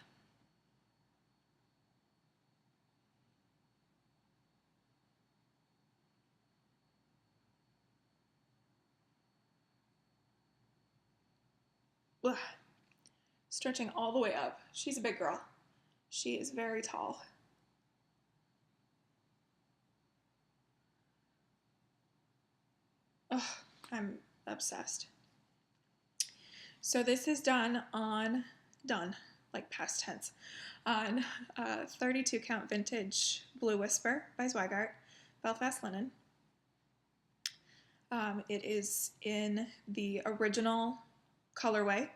Ugh. Stretching all the way up. She's a big girl. She is very tall. Ugh, I'm obsessed. So this is done, like past tense, on 32 count vintage Blue Whisper by Zweigart, Belfast linen. It is in the original colorway.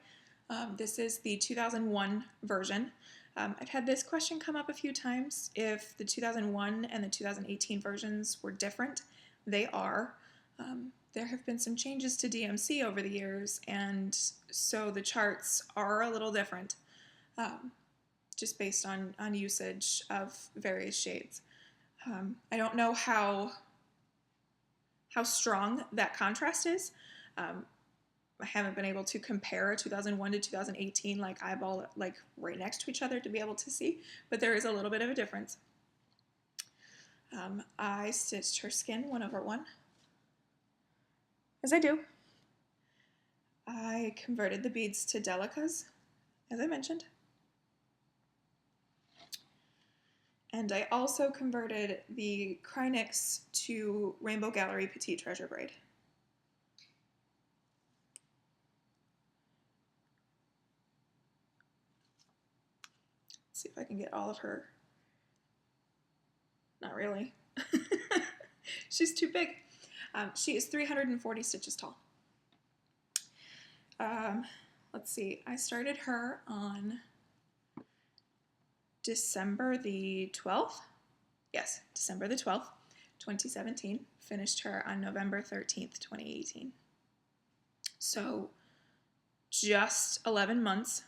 This is the 2001 version. I've had this question come up a few times, if the 2001 and the 2018 versions were different. They are. There have been some changes to DMC over the years, and so the charts are a little different, just based on usage of various shades. I don't know how strong that contrast is. I haven't been able to compare 2001 to 2018, like eyeball it, like right next to each other to be able to see, but there is a little bit of a difference. I stitched her skin 1/1. As I do. I converted the beads to delicas, as I mentioned. And I also converted the Krynix to Rainbow Gallery Petite Treasure Braid. Let's see if I can get all of her. Not really. She's too big. She is 340 stitches tall. Let's see. I started her on December the 12th. Yes, December the 12th, 2017. Finished her on November 13th, 2018. So just 11 months,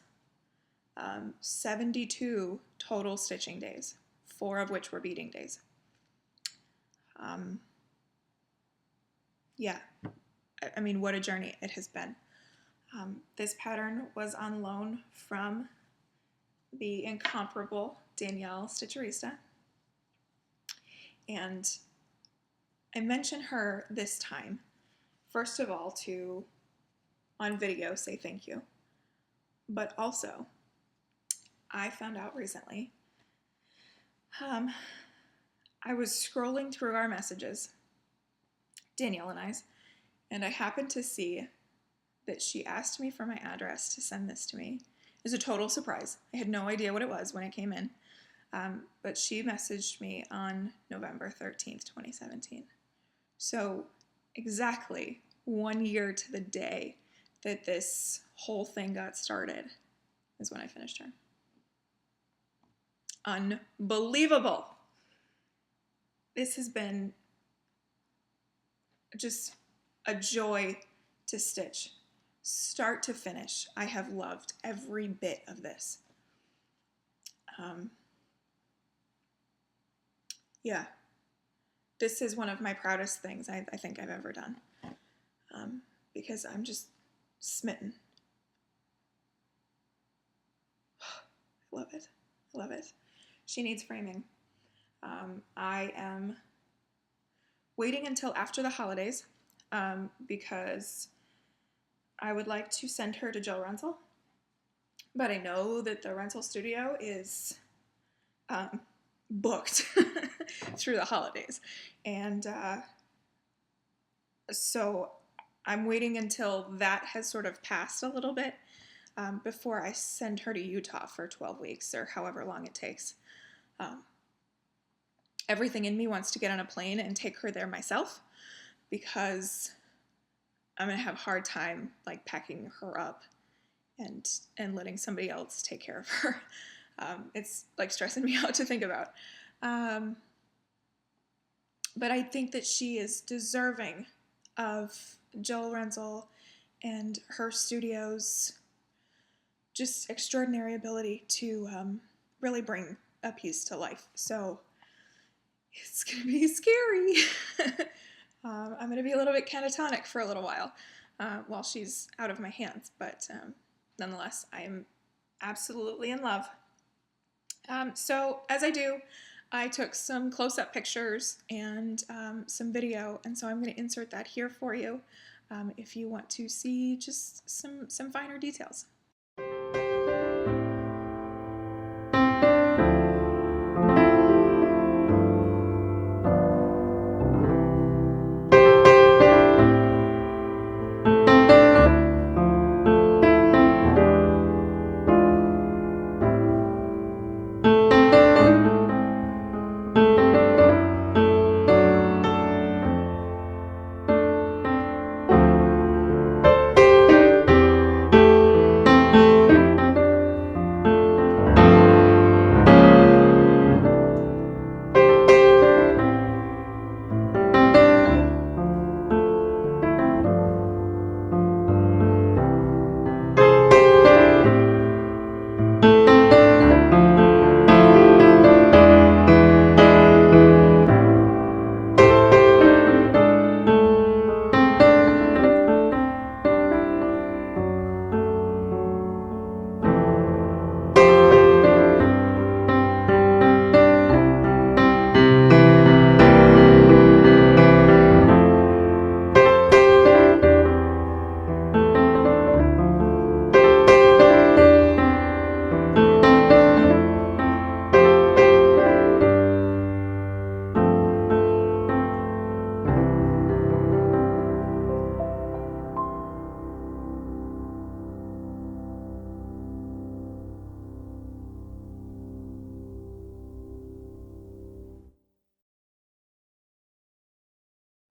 72 total stitching days, 4 of which were beading days. Yeah, I mean, what a journey it has been. This pattern was on loan from the incomparable Danielle Stitcherista. And I mention her this time, first of all, to, on video, say thank you. But also, I found out recently, I was scrolling through our messages, Danielle and I's, and I happened to see that she asked me for my address to send this to me. It was a total surprise. I had no idea what it was when it came in. But she messaged me on November 13th, 2017. So exactly 1 year to the day that this whole thing got started is when I finished her. Unbelievable. This has been just a joy to stitch. Start to finish, I have loved every bit of this. Yeah, this is one of my proudest things I think I've ever done, because I'm just smitten. I love it. I love it. She needs framing. I am waiting until after the holidays because I would like to send her to Jill Renzel, but I know that the rental studio is booked through the holidays, and so I'm waiting until that has sort of passed a little bit before I send her to Utah for 12 weeks or however long it takes. Everything in me wants to get on a plane and take her there myself because I'm gonna have a hard time like packing her up and letting somebody else take care of her. It's like stressing me out to think about. But I think that she is deserving of Jill Renzel and her studio's just extraordinary ability to really bring a piece to life. So it's going to be scary. I'm going to be a little bit catatonic for a little while she's out of my hands. But nonetheless, I am absolutely in love. So as I do, I took some close-up pictures and some video, and so I'm going to insert that here for you if you want to see just some finer details.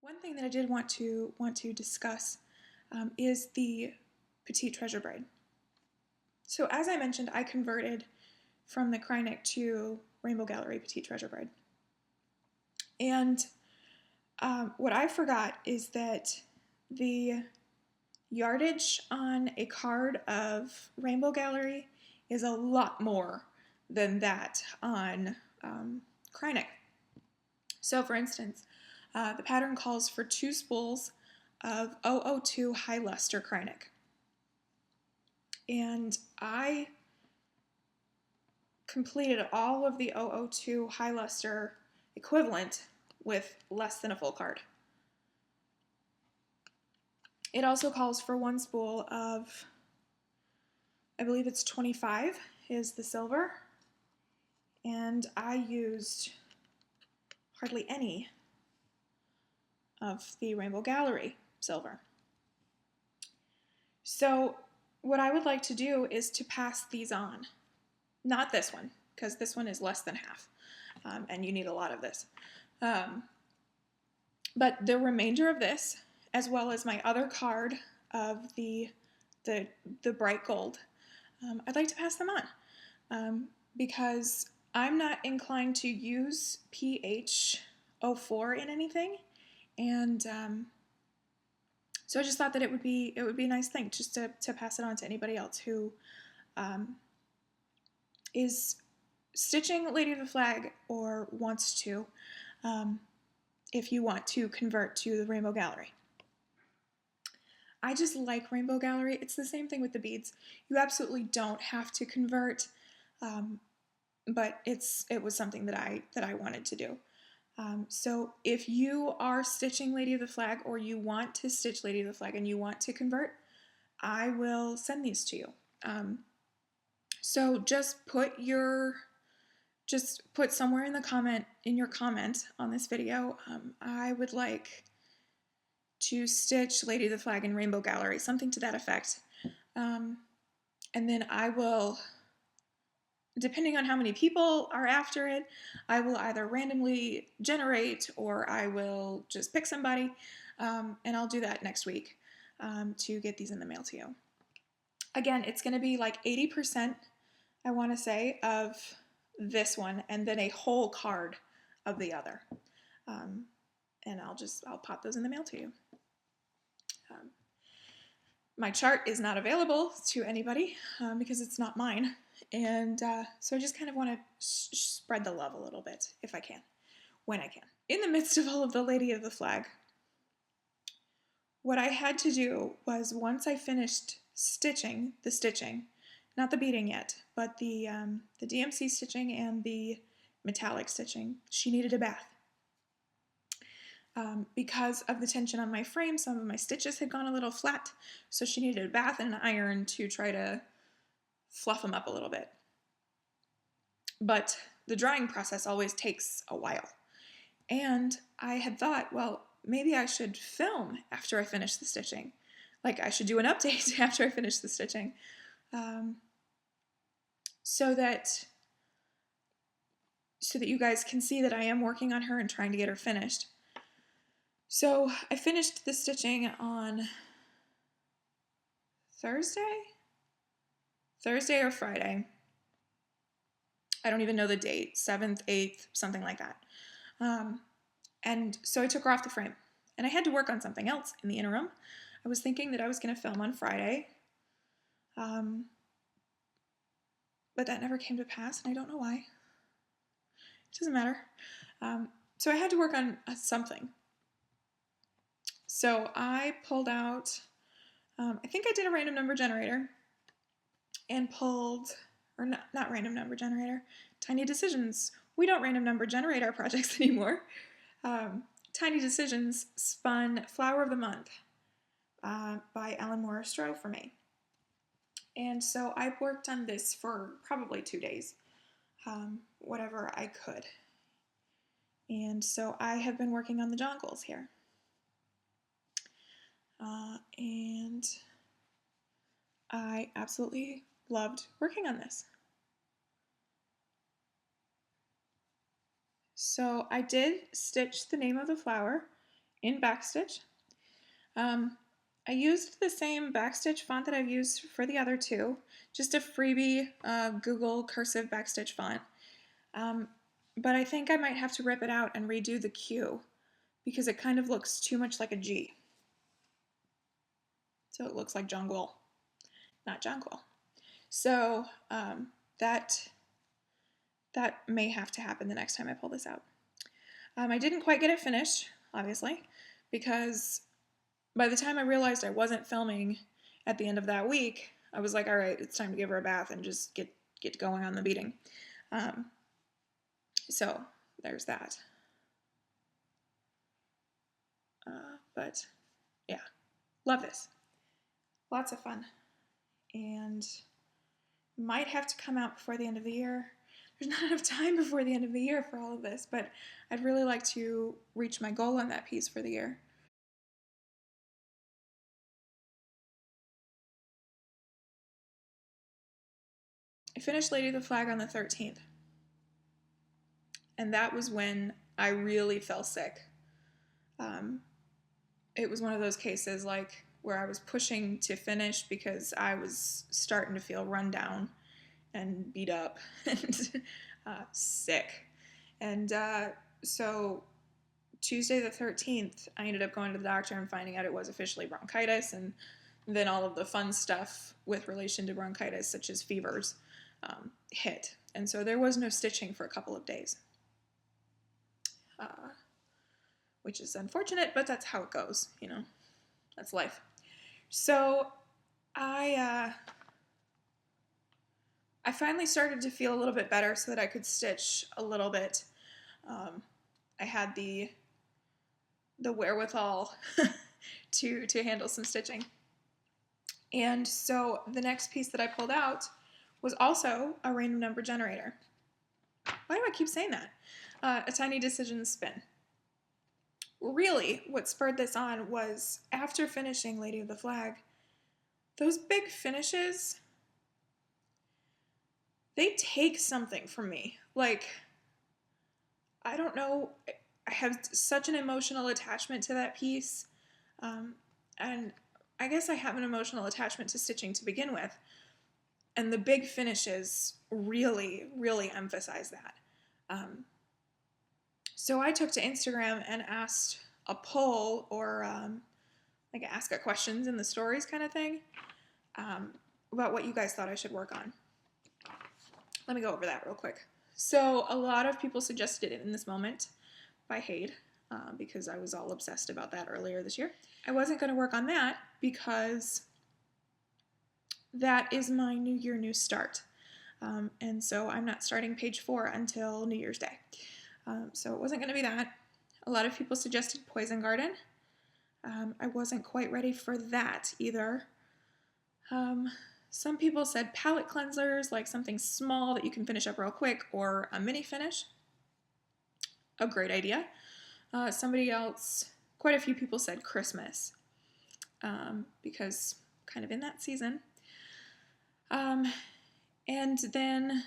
One thing that I did want to discuss is the Petite Treasure Braid. So as I mentioned, I converted from the Krynic to Rainbow Gallery Petite Treasure Braid. And what I forgot is that the yardage on a card of Rainbow Gallery is a lot more than that on Krynic. So for instance, the pattern calls for 2 spools of 002 high luster Krynic. And I completed all of the 002 high luster equivalent with less than a full card. It also calls for 1 spool of, I believe it's 25 is the silver, and I used hardly any of the Rainbow Gallery silver. So what I would like to do is to pass these on. Not this one, because this one is less than half, and you need a lot of this. But the remainder of this, as well as my other card of the bright gold, I'd like to pass them on because I'm not inclined to use PH04 in anything, and so I just thought that it would be a nice thing just to pass it on to anybody else who is stitching Lady of the Flag or wants to, if you want to convert to the Rainbow Gallery. I just like Rainbow Gallery. It's the same thing with the beads. You absolutely don't have to convert, but it was something that I wanted to do. So if you are stitching Lady of the Flag, or you want to stitch Lady of the Flag and you want to convert, I will send these to you. So just put somewhere in your comment on this video, I would like to stitch Lady of the Flag in Rainbow Gallery, something to that effect. And then I will, depending on how many people are after it, I will either randomly generate, or I will just pick somebody, and I'll do that next week to get these in the mail to you. Again, it's going to be like 80%, I want to say, of this one, and then a whole card of the other. And I'll pop those in the mail to you. My chart is not available to anybody because it's not mine. And so I just kind of want to spread the love a little bit, if I can, when I can. In the midst of all of the Lady of the Flag, what I had to do was, once I finished stitching, not the beading yet, but the DMC stitching and the metallic stitching, she needed a bath. Because of the tension on my frame, some of my stitches had gone a little flat, so she needed a bath and an iron to try to fluff them up a little bit. But the drying process always takes a while. And I had thought, well, maybe I should film after I finish the stitching. Like, I should do an update after I finish the stitching. So that you guys can see that I am working on her and trying to get her finished. So I finished the stitching on Thursday or Friday. I don't even know the date, 7th, 8th, something like that. And so I took her off the frame, and I had to work on something else in the interim. I was thinking that I was going to film on Friday, but that never came to pass, and I don't know why. It doesn't matter. So I had to work on something. So I pulled out, I think I did a random number generator, and pulled, or not random number generator, Tiny Decisions. We don't random number generate our projects anymore. Tiny Decisions spun Flower of the Month by Ellen Morris Stroh for me. And so I worked on this for probably 2 days, whatever I could. And so I have been working on the jongles here. And I absolutely loved working on this. So I did stitch the name of the flower in backstitch. I used the same backstitch font that I've used for the other two, just a freebie Google cursive backstitch font. But I think I might have to rip it out and redo the Q because it kind of looks too much like a G. So it looks like jonquil, not jonquil. So that may have to happen the next time I pull this out. I didn't quite get it finished, obviously, because by the time I realized I wasn't filming at the end of that week, I was like, all right, it's time to give her a bath and just get going on the beading. So there's that. But yeah, love this. Lots of fun. And might have to come out before the end of the year. There's not enough time before the end of the year for all of this, but I'd really like to reach my goal on that piece for the year. I finished Lady of the Flag on the 13th. And that was when I really fell sick. It was one of those cases like where I was pushing to finish because I was starting to feel run down and beat up and sick. And so Tuesday the 13th, I ended up going to the doctor and finding out it was officially bronchitis, and then all of the fun stuff with relation to bronchitis, such as fevers, hit. And so there was no stitching for a couple of days. Which is unfortunate, but that's how it goes, you know, that's life. So I finally started to feel a little bit better so that I could stitch a little bit. I had the wherewithal to handle some stitching. And so the next piece that I pulled out was also a random number generator. Why do I keep saying that? A tiny decision spin. Really, what spurred this on was after finishing Lady of the Flag, those big finishes, they take something from me. Like, I don't know, I have such an emotional attachment to that piece. And I guess I have an emotional attachment to stitching to begin with. And the big finishes really, really emphasize that. So I took to Instagram and asked a poll or like ask a questions in the stories kind of thing about what you guys thought I should work on. Let me go over that real quick. So a lot of people suggested It in This Moment by Hade because I was all obsessed about that earlier this year. I wasn't going to work on that because that is my New Year, New Start. And so I'm not starting page 4 until New Year's Day. So it wasn't going to be that. A lot of people suggested Poison Garden. I wasn't quite ready for that either. Some people said palette cleansers, like something small that you can finish up real quick, or a mini finish. A great idea. Somebody else, quite a few people said Christmas, because kind of in that season. And then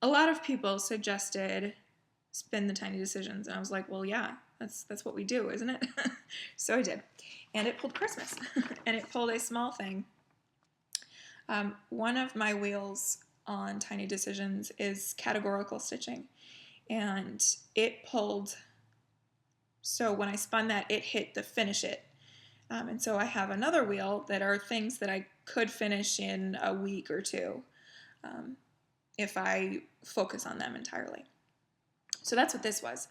a lot of people suggested Spin the Tiny Decisions, and I was like, well, yeah, that's what we do, isn't it? So I did, and it pulled Christmas, and it pulled a small thing. One of my wheels on Tiny Decisions is categorical stitching, and it pulled, so when I spun that, it hit the finish it. And so I have another wheel that are things that I could finish in a week or two if I focus on them entirely. So that's what this was.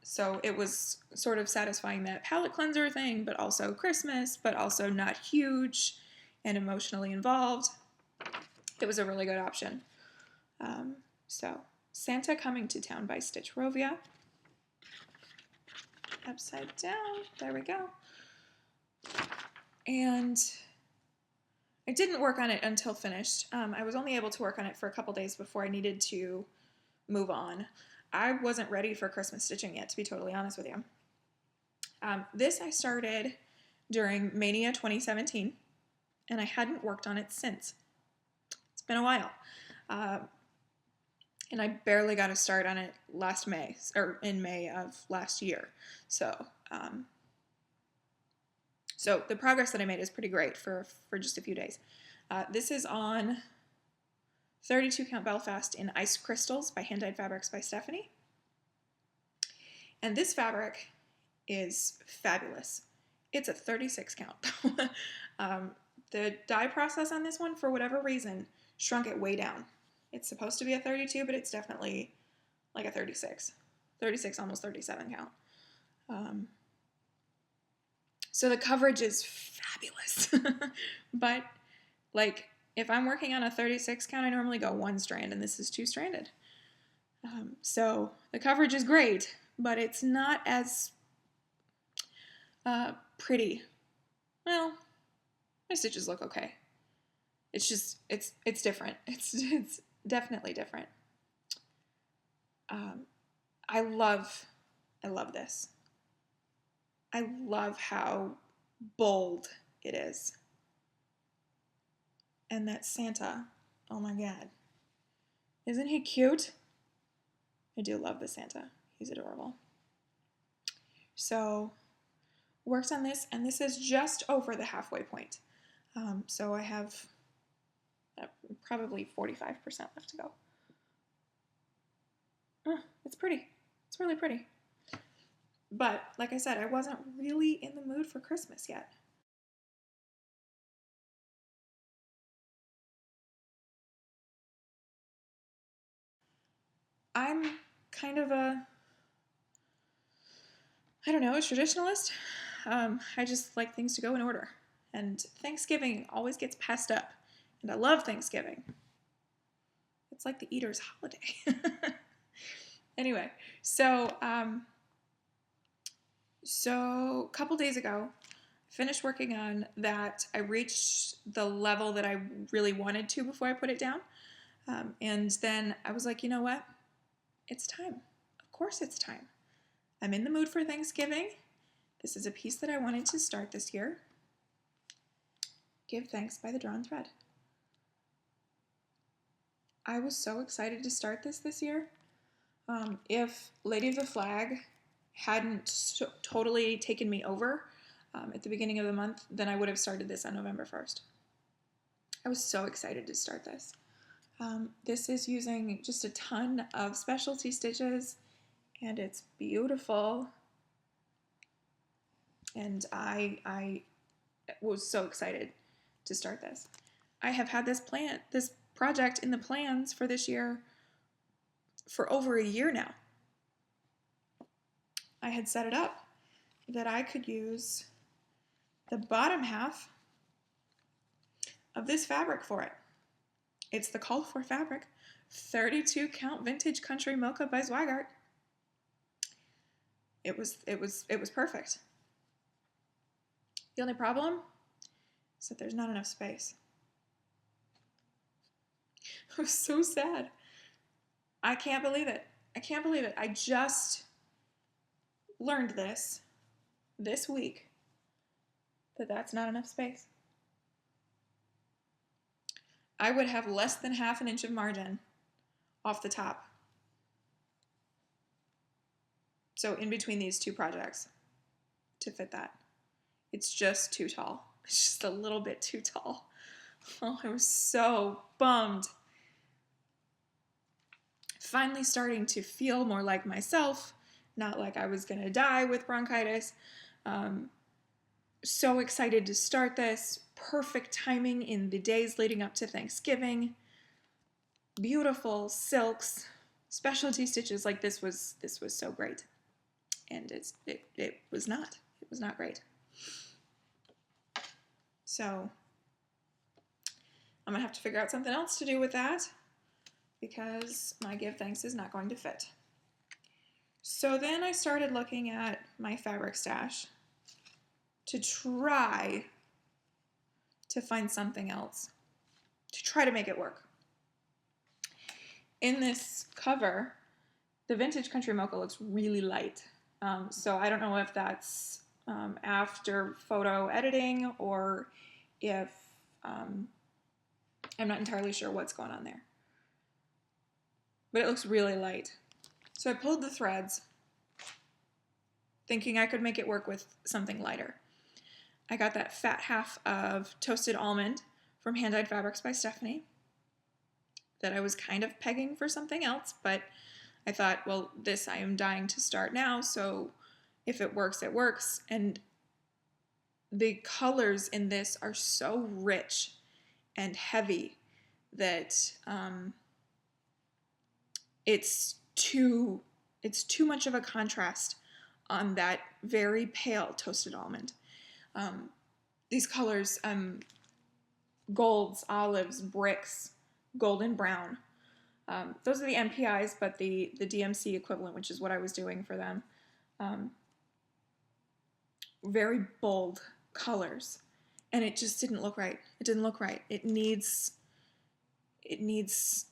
So it was sort of satisfying that palette cleanser thing, but also Christmas, but also not huge and emotionally involved. It was a really good option. So Santa Coming to Town by Stitch Rovia. Upside down, there we go. And I didn't work on it until finished. I was only able to work on it for a couple days before I needed to move on. I wasn't ready for Christmas stitching yet, to be totally honest with you. This I started during Mania 2017, and I hadn't worked on it since. It's been a while. And I barely got a start on it last May, or in May of last year. So the progress that I made is pretty great for just a few days. This is on 32 count Belfast in Ice Crystals by Hand Dyed Fabrics by Stephanie. And this fabric is fabulous. It's a 36 count. The dye process on this one, for whatever reason, shrunk it way down. It's supposed to be a 32, but it's definitely like a 36. 36, almost 37 count. So the coverage is fabulous. But like, if I'm working on a 36 count, I normally go 1 strand, and this is 2-stranded. So the coverage is great, but it's not as pretty. Well, my stitches look okay. It's just, it's different. It's definitely different. I love this. I love how bold it is. And that Santa, oh my God. Isn't he cute? I do love the Santa. He's adorable. So, worked on this, and this is just over the halfway point. So I have probably 45% left to go. It's pretty. It's really pretty. But, like I said, I wasn't really in the mood for Christmas yet. I'm kind of a traditionalist. I just like things to go in order. And Thanksgiving always gets passed up. And I love Thanksgiving. It's like the eater's holiday. Anyway, so a couple days ago, I finished working on that. I reached the level that I really wanted to before I put it down. And then I was like, you know what? It's time. Of course it's time. I'm in the mood for Thanksgiving. This is a piece that I wanted to start this year. Give thanks by the drawn thread. I was so excited to start this year. If Lady of the Flag hadn't totally taken me over at the beginning of the month, then I would have started this on November 1st. I was so excited to start this. This is using just a ton of specialty stitches, and it's beautiful. And I was so excited to start this. I have had this project in the plans for this year for over a year now. I had set it up that I could use the bottom half of this fabric for it. It's the called for fabric, 32 count vintage country mocha by Zweigart. It was perfect. The only problem is that there's not enough space. I was so sad. I can't believe it. I can't believe it. I just learned this week that that's not enough space. I would have less than half an inch of margin off the top. So in between these two projects to fit that. It's just too tall. It's just a little bit too tall. Oh, I was so bummed. Finally starting to feel more like myself, not like I was gonna die with bronchitis. So excited to start this. Perfect timing in the days leading up to Thanksgiving. Beautiful silks, specialty stitches. Like this was so great, and it was not. It was not great. So I'm gonna have to figure out something else to do with that because my give thanks is not going to fit. So then I started looking at my fabric stash to try to find something else, to try to make it work. In this cover, the vintage country mocha looks really light. So I don't know if that's after photo editing or if I'm not entirely sure what's going on there. But it looks really light. So I pulled the threads, thinking I could make it work with something lighter. I got that fat half of toasted almond from Hand Dyed Fabrics by Stephanie that I was kind of pegging for something else, but I thought, well, this I am dying to start now, so if it works, it works. And the colors in this are so rich and heavy that it's too much of a contrast on that very pale toasted almond. These colors, golds, olives, bricks, golden brown. Those are the MPIs, but the DMC equivalent, which is what I was doing for them. Very bold colors, and it just didn't look right. It didn't look right. It needs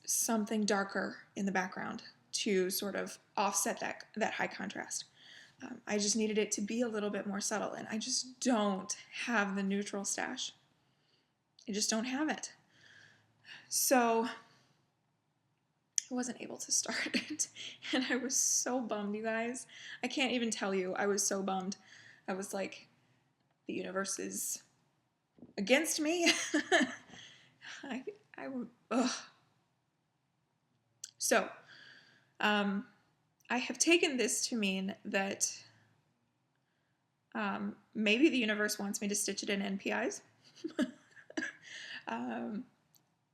something darker in the background to sort of offset that high contrast. I just needed it to be a little bit more subtle, and I just don't have the neutral stash. I just don't have it. So I wasn't able to start it, and I was so bummed, you guys. I can't even tell you. I was so bummed. I was like, the universe is against me. Ugh. So, I have taken this to mean that maybe the universe wants me to stitch it in NPIs,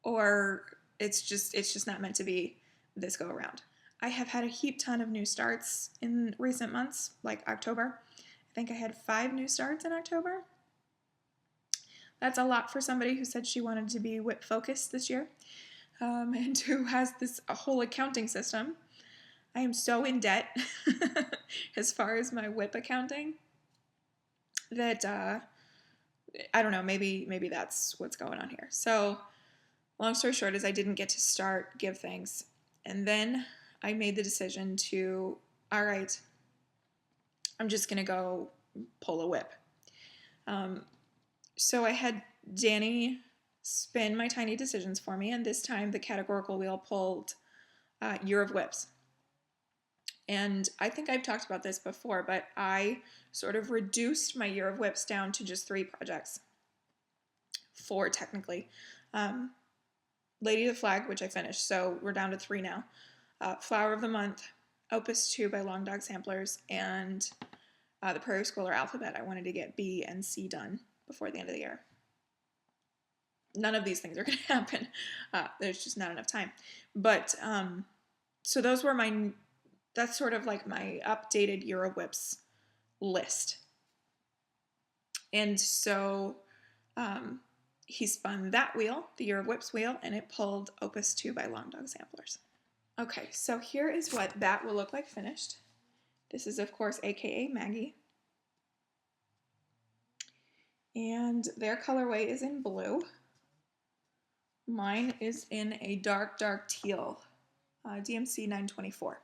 or it's just not meant to be this go around. I have had a heap ton of new starts in recent months, like October. I think I had 5 new starts in October. That's a lot for somebody who said she wanted to be whip focused this year, and who has this whole accounting system. I am so in debt as far as my whip accounting that I don't know, maybe that's what's going on here. So long story short is I didn't get to start Give Thanks, and then I made the decision to, all right, I'm just gonna go pull a whip. So I had Danny spin my tiny decisions for me, and this time the categorical wheel pulled Year of Whips. And I think I've talked about this before, but I sort of reduced my Year of Whips down to just 3 projects. 4 technically. Lady of the Flag, which I finished, so we're down to 3 now. Flower of the Month, Opus 2 by Long Dog Samplers, and the Prairie Schooler Alphabet. I wanted to get B and C done before the end of the year. None of these things are going to happen. There's just not enough time. But, so those were that's sort of like my updated Year of Whips list. And so he spun that wheel, the Year of Whips wheel, and it pulled Opus 2 by Long Dog Samplers. Okay, so here is what that will look like finished. This is, of course, AKA Maggie. And their colorway is in blue. Mine is in a dark, dark teal, DMC 924.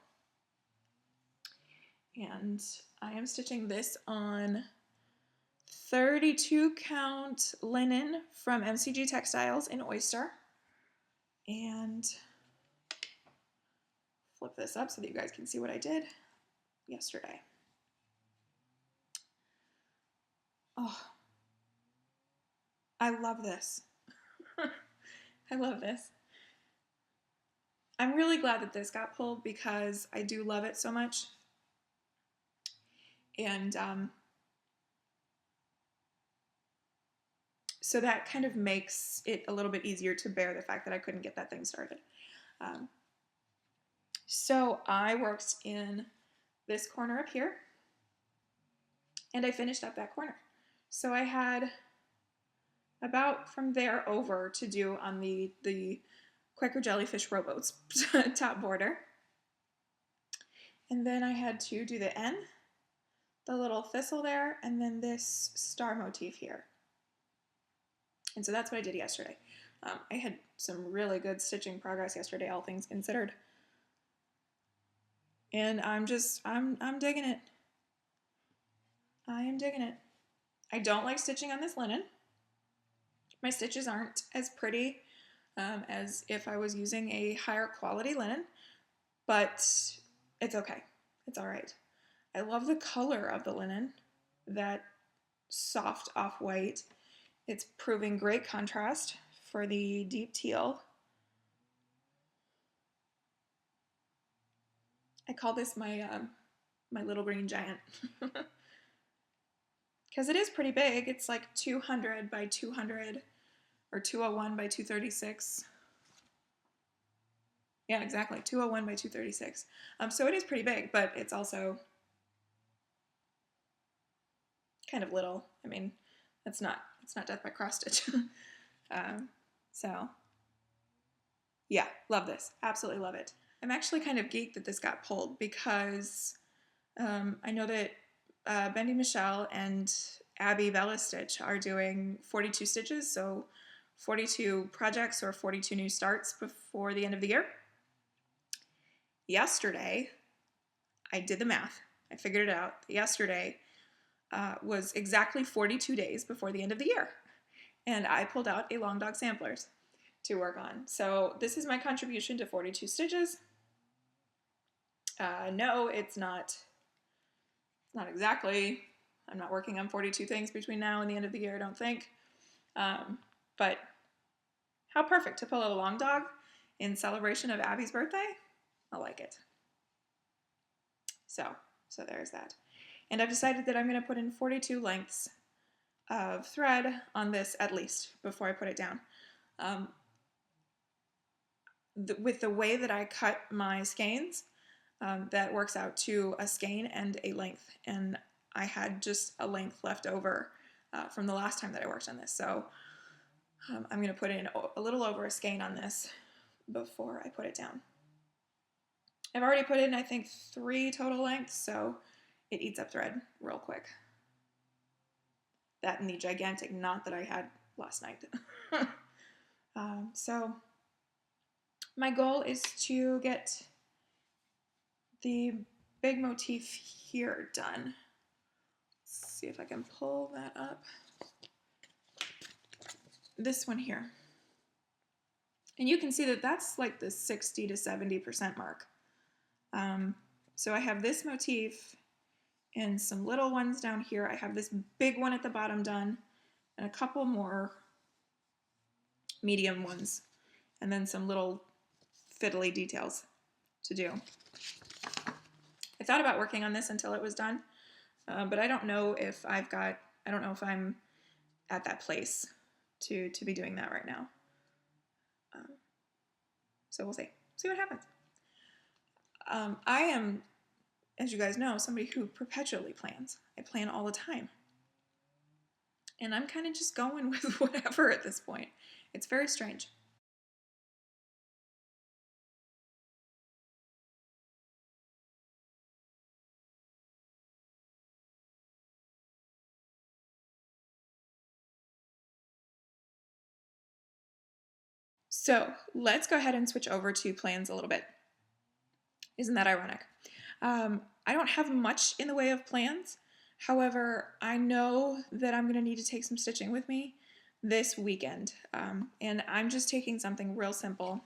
And I am stitching this on 32 count linen from MCG Textiles in Oyster. And flip this up so that you guys can see what I did yesterday. Oh, I love this. I love this. I'm really glad that this got pulled because I do love it so much. And so that kind of makes it a little bit easier to bear the fact that I couldn't get that thing started. So I worked in this corner up here, and I finished up that corner. So I had about from there over to do on the Quaker Jellyfish Rowboats top border. And then I had to do the N, the little thistle there, and then this star motif here. And so that's what I did yesterday. I had some really good stitching progress yesterday, all things considered. And I'm digging it. I am digging it. I don't like stitching on this linen. My stitches aren't as pretty as if I was using a higher quality linen, but it's okay. It's all right. I love the color of the linen, that soft off-white. It's proving great contrast for the deep teal. I call this my my little green giant because it is pretty big. It's like 200 by 200 or 201 by 236. Yeah, exactly, 201 by 236. So it is pretty big, but it's also kind of little. I mean, it's not death by cross stitch. So yeah, love this. Absolutely love it. I'm actually kind of geeked that this got pulled because I know that Bendy Michelle and Abby Velastitch are doing 42 stitches, so 42 projects or 42 new starts before the end of the year. Yesterday, I did the math. I figured it out. Yesterday was exactly 42 days before the end of the year. And I pulled out a Long Dog Samplers to work on. So this is my contribution to 42 stitches. No, it's not exactly. I'm not working on 42 things between now and the end of the year, I don't think. But how perfect to pull out a long dog in celebration of Abby's birthday. I like it. So there's that. And I've decided that I'm going to put in 42 lengths of thread on this at least before I put it down. With the way that I cut my skeins, that works out to a skein and a length. And I had just a length left over from the last time that I worked on this. So I'm going to put in a little over a skein on this before I put it down. I've already put in, I think, 3 total lengths, so it eats up thread real quick. That and the gigantic knot that I had last night. So my goal is to get the big motif here done. Let's see if I can pull that up. This one here. And you can see that that's like the 60 to 70% mark. So I have this motif and some little ones down here. I have this big one at the bottom done and a couple more medium ones and then some little fiddly details to do. I thought about working on this until it was done, but I don't know if I don't know if I'm at that place to be doing that right now. So we'll see what happens. I am, as you guys know, somebody who perpetually plans. I plan all the time. And I'm kind of just going with whatever at this point. It's very strange. So let's go ahead and switch over to plans a little bit. Isn't that ironic? I don't have much in the way of plans. However, I know that I'm going to need to take some stitching with me this weekend. And I'm just taking something real simple.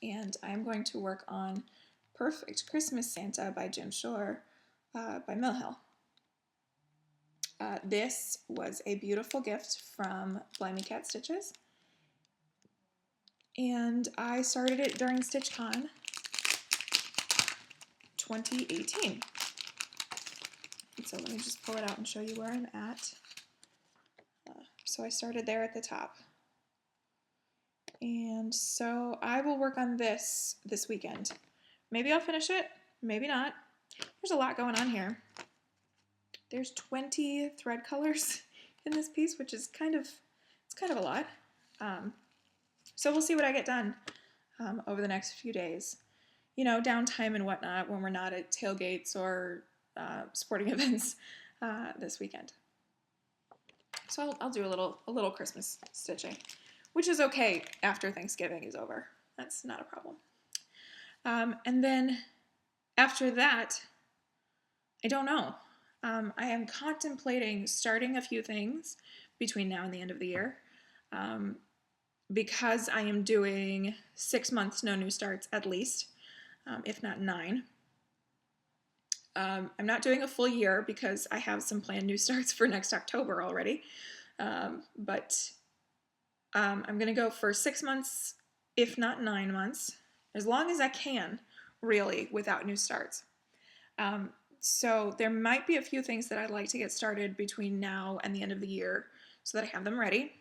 And I'm going to work on Perfect Christmas Santa by Jim Shore by Mill Hill. This was a beautiful gift from Blimey Cat Stitches. And I started it during StitchCon 2018. So let me just pull it out and show you where I'm at. So I started there at the top. And so I will work on this weekend. Maybe I'll finish it, maybe not. There's a lot going on here. There's 20 thread colors in this piece, which is kind of a lot. So we'll see what I get done over the next few days. You know, downtime and whatnot when we're not at tailgates or sporting events this weekend. So I'll do a little Christmas stitching, which is okay after Thanksgiving is over. That's not a problem. And then after that, I don't know. I am contemplating starting a few things between now and the end of the year. Because I am doing 6 months, no new starts at least, if not 9. I'm not doing a full year because I have some planned new starts for next October already. But I'm going to go for 6 months, if not 9 months, as long as I can, really, without new starts. So there might be a few things that I'd like to get started between now and the end of the year so that I have them ready.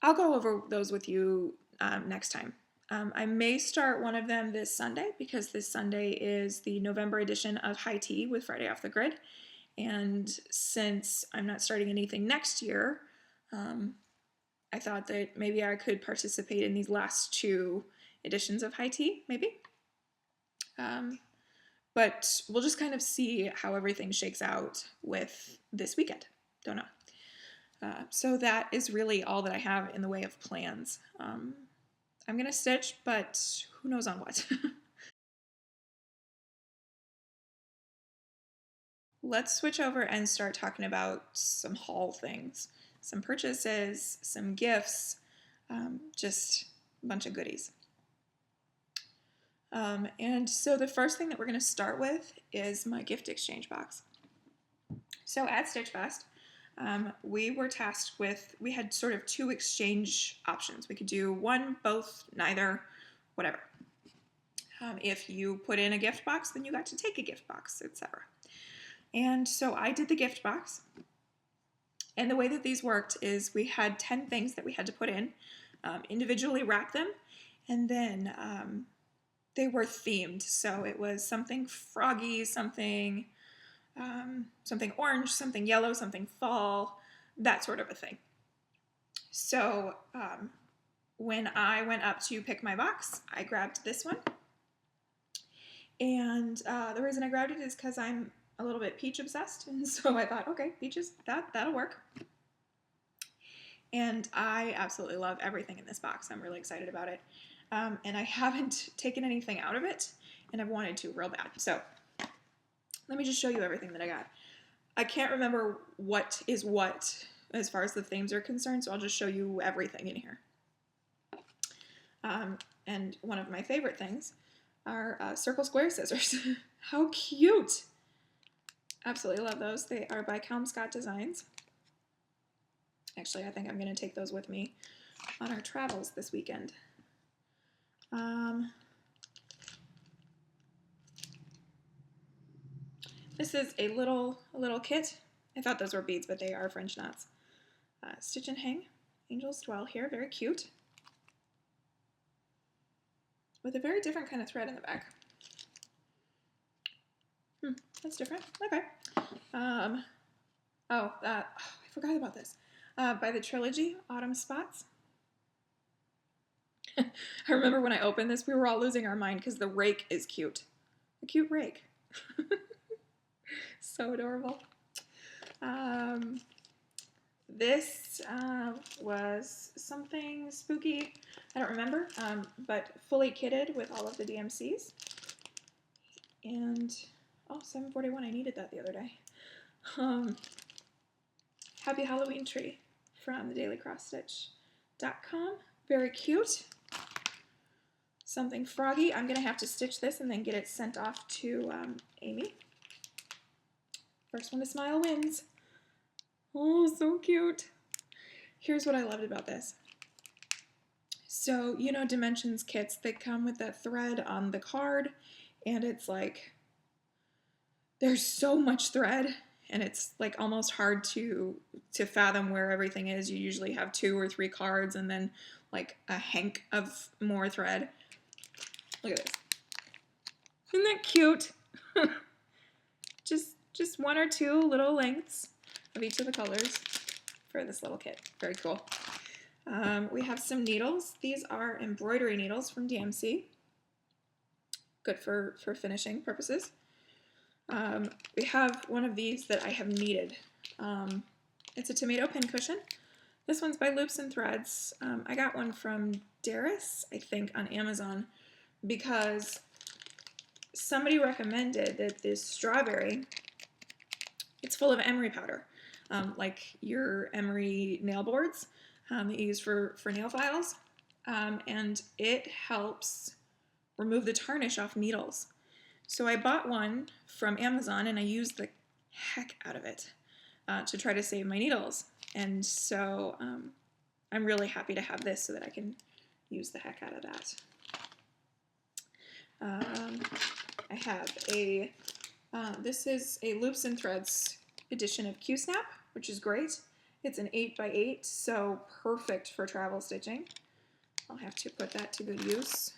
I'll go over those with you next time. I may start one of them this Sunday because this Sunday is the November edition of High Tea with Friday Off the Grid. And since I'm not starting anything next year, I thought that maybe I could participate in these last 2 editions of High Tea, maybe. But we'll just kind of see how everything shakes out with this weekend. Don't know. So that is really all that I have in the way of plans. I'm going to stitch, but who knows on what. Let's switch over and start talking about some haul things. Some purchases, some gifts, just a bunch of goodies. And so the first thing that we're going to start with is my gift exchange box. So at Stitch Fest, we were tasked with, we had sort of 2 exchange options. We could do 1, both, neither, whatever. If you put in a gift box, then you got to take a gift box, etc. And so I did the gift box. And the way that these worked is we had 10 things that we had to put in, individually wrap them, and then they were themed. So it was something froggy, something something orange, something yellow, something fall, that sort of a thing. So when I went up to pick my box, I grabbed this one. And the reason I grabbed it is because I'm a little bit peach obsessed. And so I thought, okay, peaches, that'll work. And I absolutely love everything in this box. I'm really excited about it. And I haven't taken anything out of it, and I've wanted to real bad. So let me just show you everything that I got. I can't remember what is what as far as the themes are concerned, so I'll just show you everything in here. And one of my favorite things are circle square scissors. How cute! Absolutely love those. They are by Scott Designs. Actually, I think I'm going to take those with me on our travels this weekend. This is a little kit. I thought those were beads, but they are French knots. Stitch and hang, angels dwell here, very cute. With a very different kind of thread in the back. That's different. Okay. I forgot about this. By the trilogy, Autumn Spots. I remember when I opened this, we were all losing our mind because the rake is cute. A cute rake. So adorable. This was something spooky. I don't remember, but fully kitted with all of the DMCs. And, oh, 741, I needed that the other day. Happy Halloween tree from thedailycrossstitch.com. Very cute. Something froggy. I'm going to have to stitch this and then get it sent off to Amy. First one to smile wins. Oh, so cute. Here's what I loved about this. So, you know, Dimensions kits, they come with that thread on the card, and it's like, there's so much thread, and it's like almost hard to fathom where everything is. You usually have 2 or 3 cards and then like a hank of more thread. Look at this. Isn't that cute? just 1 or 2 little lengths of each of the colors for this little kit. Very cool. We have some needles. These are embroidery needles from DMC. Good for finishing purposes. We have one of these that I have needed. It's a tomato pin cushion. This one's by Loops and Threads. I got one from Darius, I think, on Amazon because somebody recommended that this strawberry, it's full of emery powder, like your emery nail boards that you use for nail files, and it helps remove the tarnish off needles. So I bought one from Amazon and I used the heck out of it to try to save my needles. And so I'm really happy to have this so that I can use the heck out of that. I have this is a Loops and Threads edition of Q-Snap, which is great. It's an 8x8, so perfect for travel stitching. I'll have to put that to good use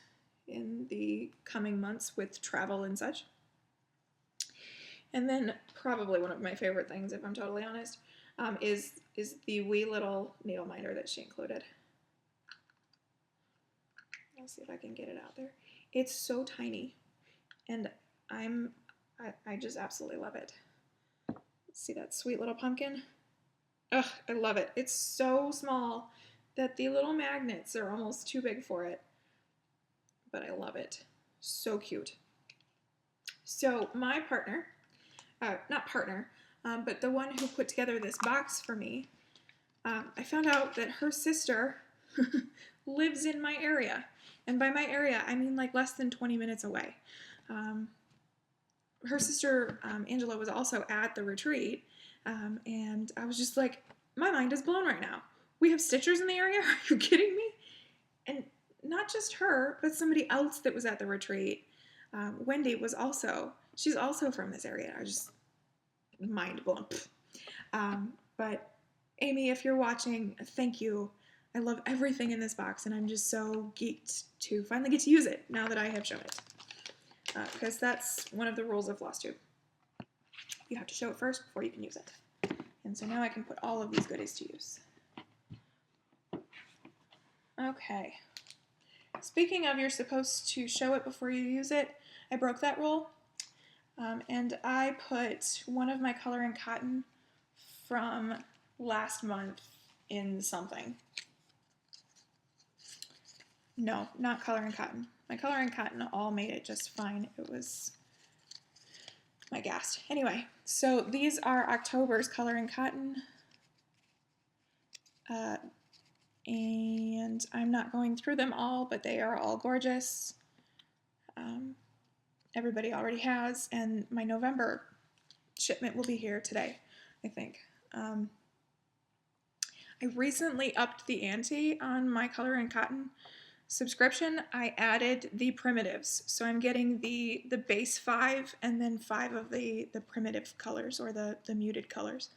in the coming months with travel and such. And then probably one of my favorite things, if I'm totally honest, is the wee little needle minder that she included. I'll see if I can get it out there. It's so tiny, and I just absolutely love it. See that sweet little pumpkin? Ugh, I love it. It's so small that the little magnets are almost too big for it, but I love it. So cute. So my partner, not partner, but the one who put together this box for me, I found out that her sister lives in my area. And by my area, I mean like less than 20 minutes away. Her sister, Angela, was also at the retreat, and I was just like, my mind is blown right now. We have stitchers in the area? Are you kidding me? And not just her, but somebody else that was at the retreat. Wendy was also, she's also from this area. I was just mind blown. But Amy, if you're watching, thank you. I love everything in this box, and I'm just so geeked to finally get to use it now that I have shown it. Because that's one of the rules of FlossTube. You have to show it first before you can use it. And so now I can put all of these goodies to use. Okay. Speaking of, you're supposed to show it before you use it, I broke that rule. And I put one of my Color and Cotton from last month in something. No, not Color and Cotton. My Color and Cotton all made it just fine. It was my gas. Anyway, so these are October's Color and Cotton. And I'm not going through them all, but they are all gorgeous. Everybody already has, and my November shipment will be here today, I think. I recently upped the ante on my Color and Cotton subscription. I added the primitives, so I'm getting the base 5 and then 5 of the primitive colors, or the muted colors,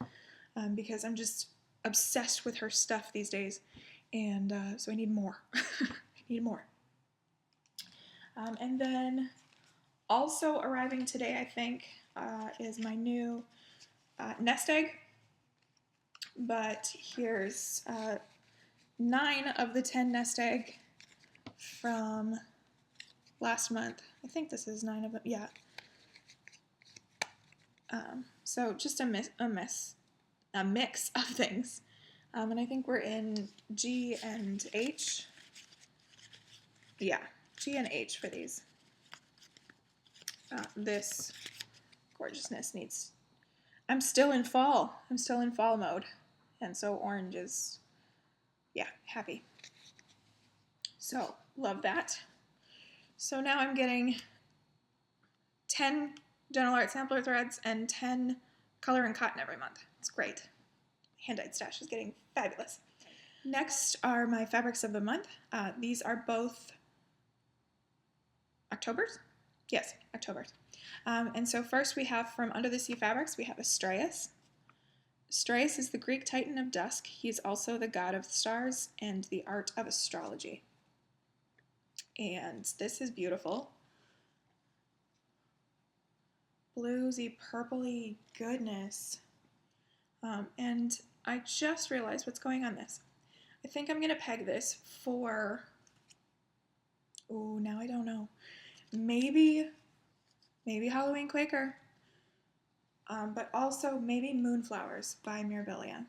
because I'm just obsessed with her stuff these days, and so I need more. I need more. And then also arriving today, I think, is my new nest egg. But here's 9 of the 10 nest egg from last month. I think this is 9 of them. Yeah. So just a mix of things. And I think we're in G and H. Yeah, G and H for these. This gorgeousness needs... I'm still in fall. I'm still in fall mode. And so orange is, yeah, happy. So, love that. So now I'm getting 10 Gentle Art sampler threads and 10 Color and Cotton every month. It's great. Hand-dyed stash is getting fabulous. Next are my fabrics of the month. These are both October's? Yes, October's. And so first we have from Under the Sea Fabrics, we have Astraeus. Astraeus is the Greek titan of dusk. He is also the god of the stars and the art of astrology. And this is beautiful. Bluesy, purpley goodness. And I just realized what's going on this. I think I'm going to peg this for, oh, now I don't know. Maybe Halloween Quaker. But also maybe Moonflowers by Mirabilia.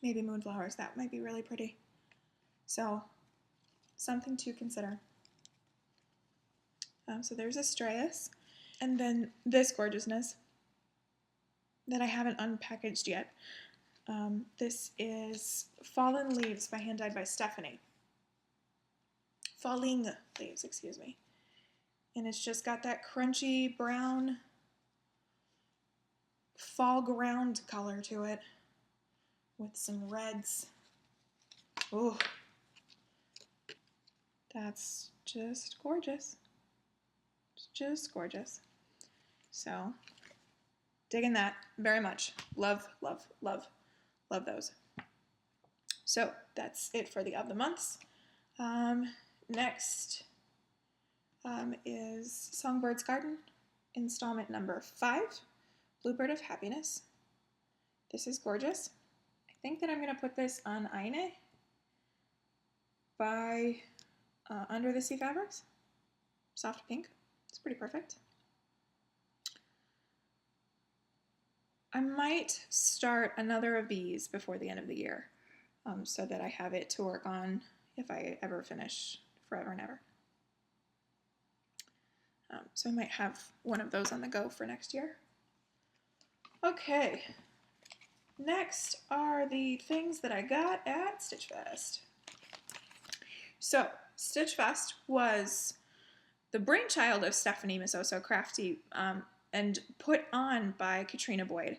Maybe Moonflowers, that might be really pretty. So, something to consider. So there's Astraeus. And then this gorgeousness that I haven't unpackaged yet. This is Fallen Leaves by Hand Dyed by Stephanie. Falling Leaves, excuse me. And it's just got that crunchy brown fall ground color to it with some reds. Oh, that's just gorgeous. It's just gorgeous. So, digging that very much. Love, love, love, love those. So, that's it for the of the months. Next is Songbird's Garden, installment number 5, Bluebird of Happiness. This is gorgeous. I think that I'm going to put this on Eine by Under the Sea Fabrics. Soft pink. It's pretty perfect. I might start another of these before the end of the year, so that I have it to work on if I ever finish Forever and Ever. So I might have one of those on the go for next year. Okay, next are the things that I got at Stitch Fest. So, Stitch Fest was the brainchild of Stephanie Misoso Crafty, and put on by Katrina Boyd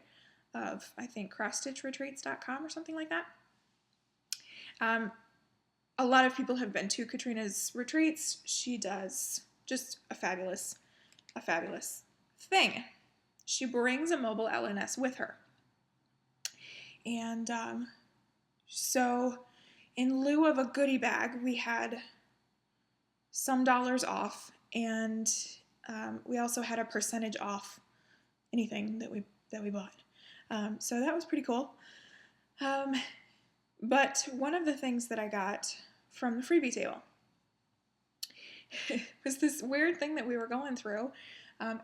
of, I think, CrossStitchRetreats.com or something like that. A lot of people have been to Katrina's retreats. She does just a fabulous thing. She brings a mobile LNS with her. And So in lieu of a goodie bag, we had some dollars off, and we also had a percentage off anything that we bought. So that was pretty cool. But one of the things that I got from the freebie table was this weird thing that we were going through.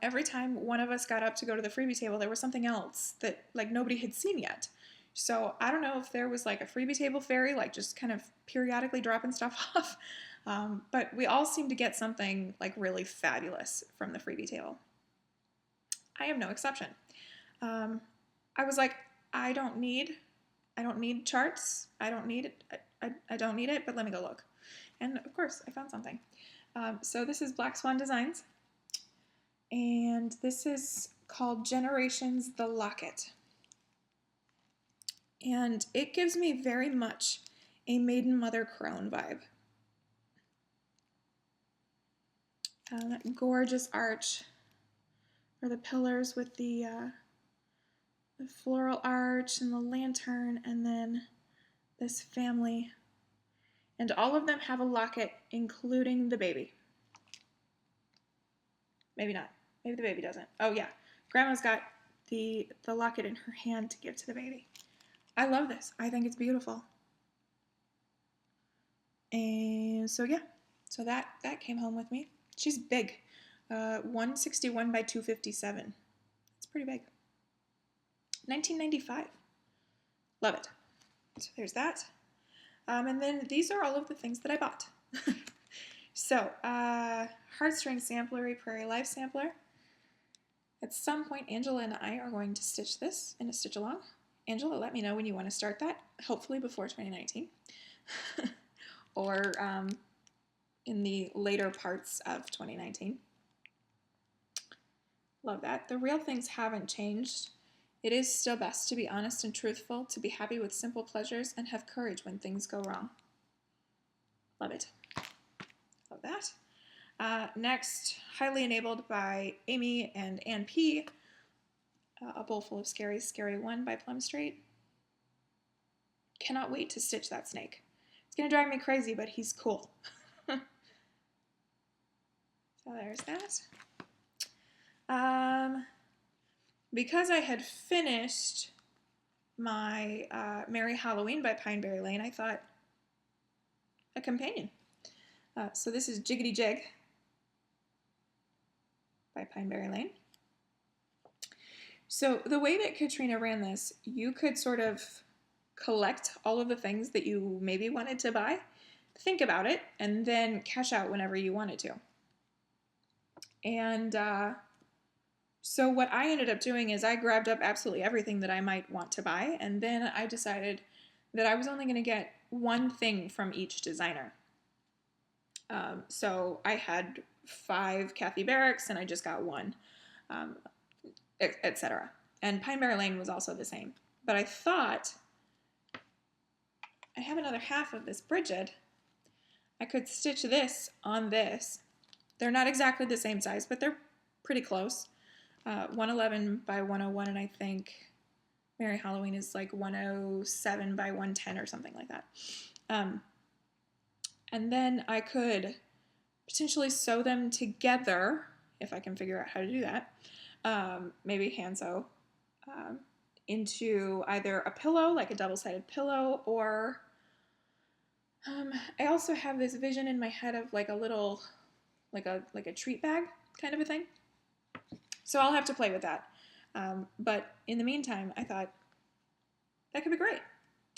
Every time one of us got up to go to the freebie table, there was something else that like nobody had seen yet. So I don't know if there was like a freebie table fairy, like just kind of periodically dropping stuff off. But we all seemed to get something like really fabulous from the freebie table. I am no exception. I was like, I don't need charts. I don't need it. I don't need it, but let me go look. And of course, I found something. So this is Black Swan Designs. And this is called Generations the Locket. And it gives me very much a Maiden Mother Crone vibe. That gorgeous arch for the pillars with the floral arch and the lantern, and then this family. And all of them have a locket, including the baby. Maybe not. Maybe the baby doesn't. Oh yeah, Grandma's got the locket in her hand to give to the baby. I love this. I think it's beautiful. And so yeah, so that came home with me. She's big, 161 by 257. It's pretty big. 1995. Love it. So there's that. And then these are all of the things that I bought. So, heartstring sampler, a Prairie Life sampler. At some point, Angela and I are going to stitch this in a stitch along. Angela, let me know when you want to start that, hopefully before 2019. Or in the later parts of 2019. Love that. The real things haven't changed. It is still best to be honest and truthful, to be happy with simple pleasures, and have courage when things go wrong. Love it. Love that. Next, Highly Enabled by Amy and Ann P. A Bowl Full of Scaries, Scary 1 by Plum Street. Cannot wait to stitch that snake. It's going to drive me crazy, but he's cool. So there's that. Because I had finished my Merry Halloween by Pineberry Lane, I thought a companion. So this is Jiggity Jig by Pineberry Lane. So the way that Katrina ran this, you could sort of collect all of the things that you maybe wanted to buy, think about it, and then cash out whenever you wanted to. And so what I ended up doing is I grabbed up absolutely everything that I might want to buy, and then I decided that I was only going to get one thing from each designer. So I had 5 Kathy Barracks, and I just got 1, etc. And Pineberry Lane was also the same. But I thought, I have another half of this Bridget. I could stitch this on this. They're not exactly the same size, but they're pretty close. 111 by 101, and I think Merry Halloween is like 107 by 110 or something like that. And then I could potentially sew them together, if I can figure out how to do that, maybe hand sew, into either a pillow, like a double-sided pillow, or I also have this vision in my head of like a little, like a treat bag kind of a thing. So I'll have to play with that. But in the meantime, I thought that could be great.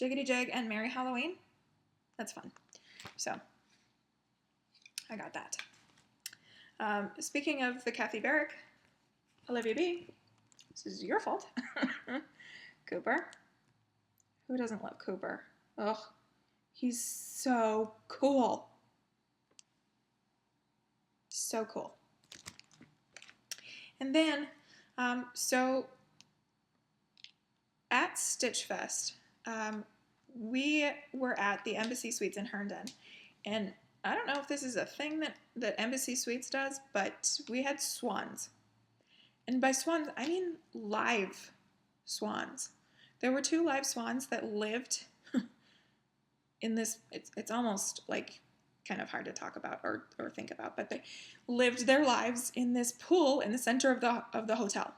Jiggity Jig and Merry Halloween. That's fun. So I got that. Speaking of the Kathy Barrick, Olivia B., this is your fault. Cooper. Who doesn't love Cooper? Ugh, he's so cool. So cool. And then, so at Stitch Fest, we were at the Embassy Suites in Herndon, and I don't know if this is a thing that Embassy Suites does, but we had swans. And by swans, I mean live swans. There were 2 live swans that lived in this, it's almost like kind of hard to talk about or think about, but they lived their lives in this pool in the center of the hotel.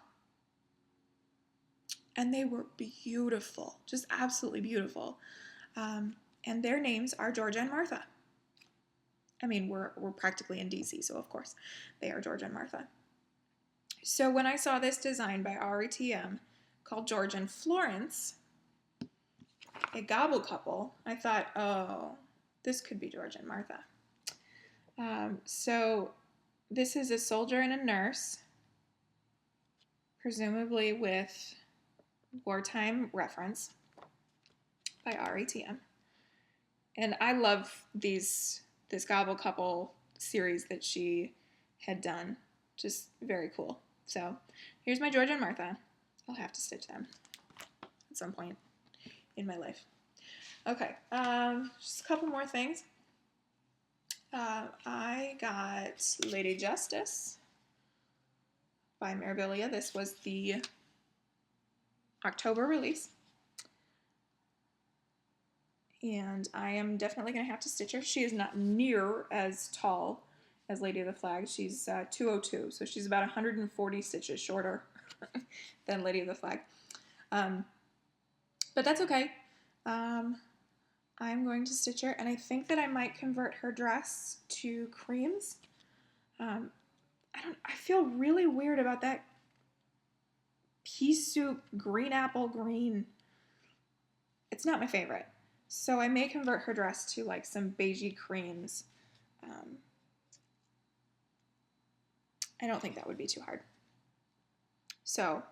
And they were beautiful, just absolutely beautiful. And their names are Georgia and Martha. I mean, we're practically in DC, so of course they are Georgia and Martha. So when I saw this design by RETM called George and Florence, a gobble couple, I thought, oh, this could be George and Martha. So this is a soldier and a nurse, presumably with wartime reference by RETM. And I love this gobble couple series that she had done. Just very cool. So here's my George and Martha. I'll have to stitch them at some point in my life. Okay, just a couple more things. I got Lady Justice by Mirabilia. This was the October release. And I am definitely going to have to stitch her. She is not near as tall as Lady of the Flag. She's 202, so she's about 140 stitches shorter than Lady of the Flag. But that's okay. I'm going to stitch her, and I think that I might convert her dress to creams. I feel really weird about that pea soup green apple green. It's not my favorite. So I may convert her dress to like some beigey creams. I don't think that would be too hard. So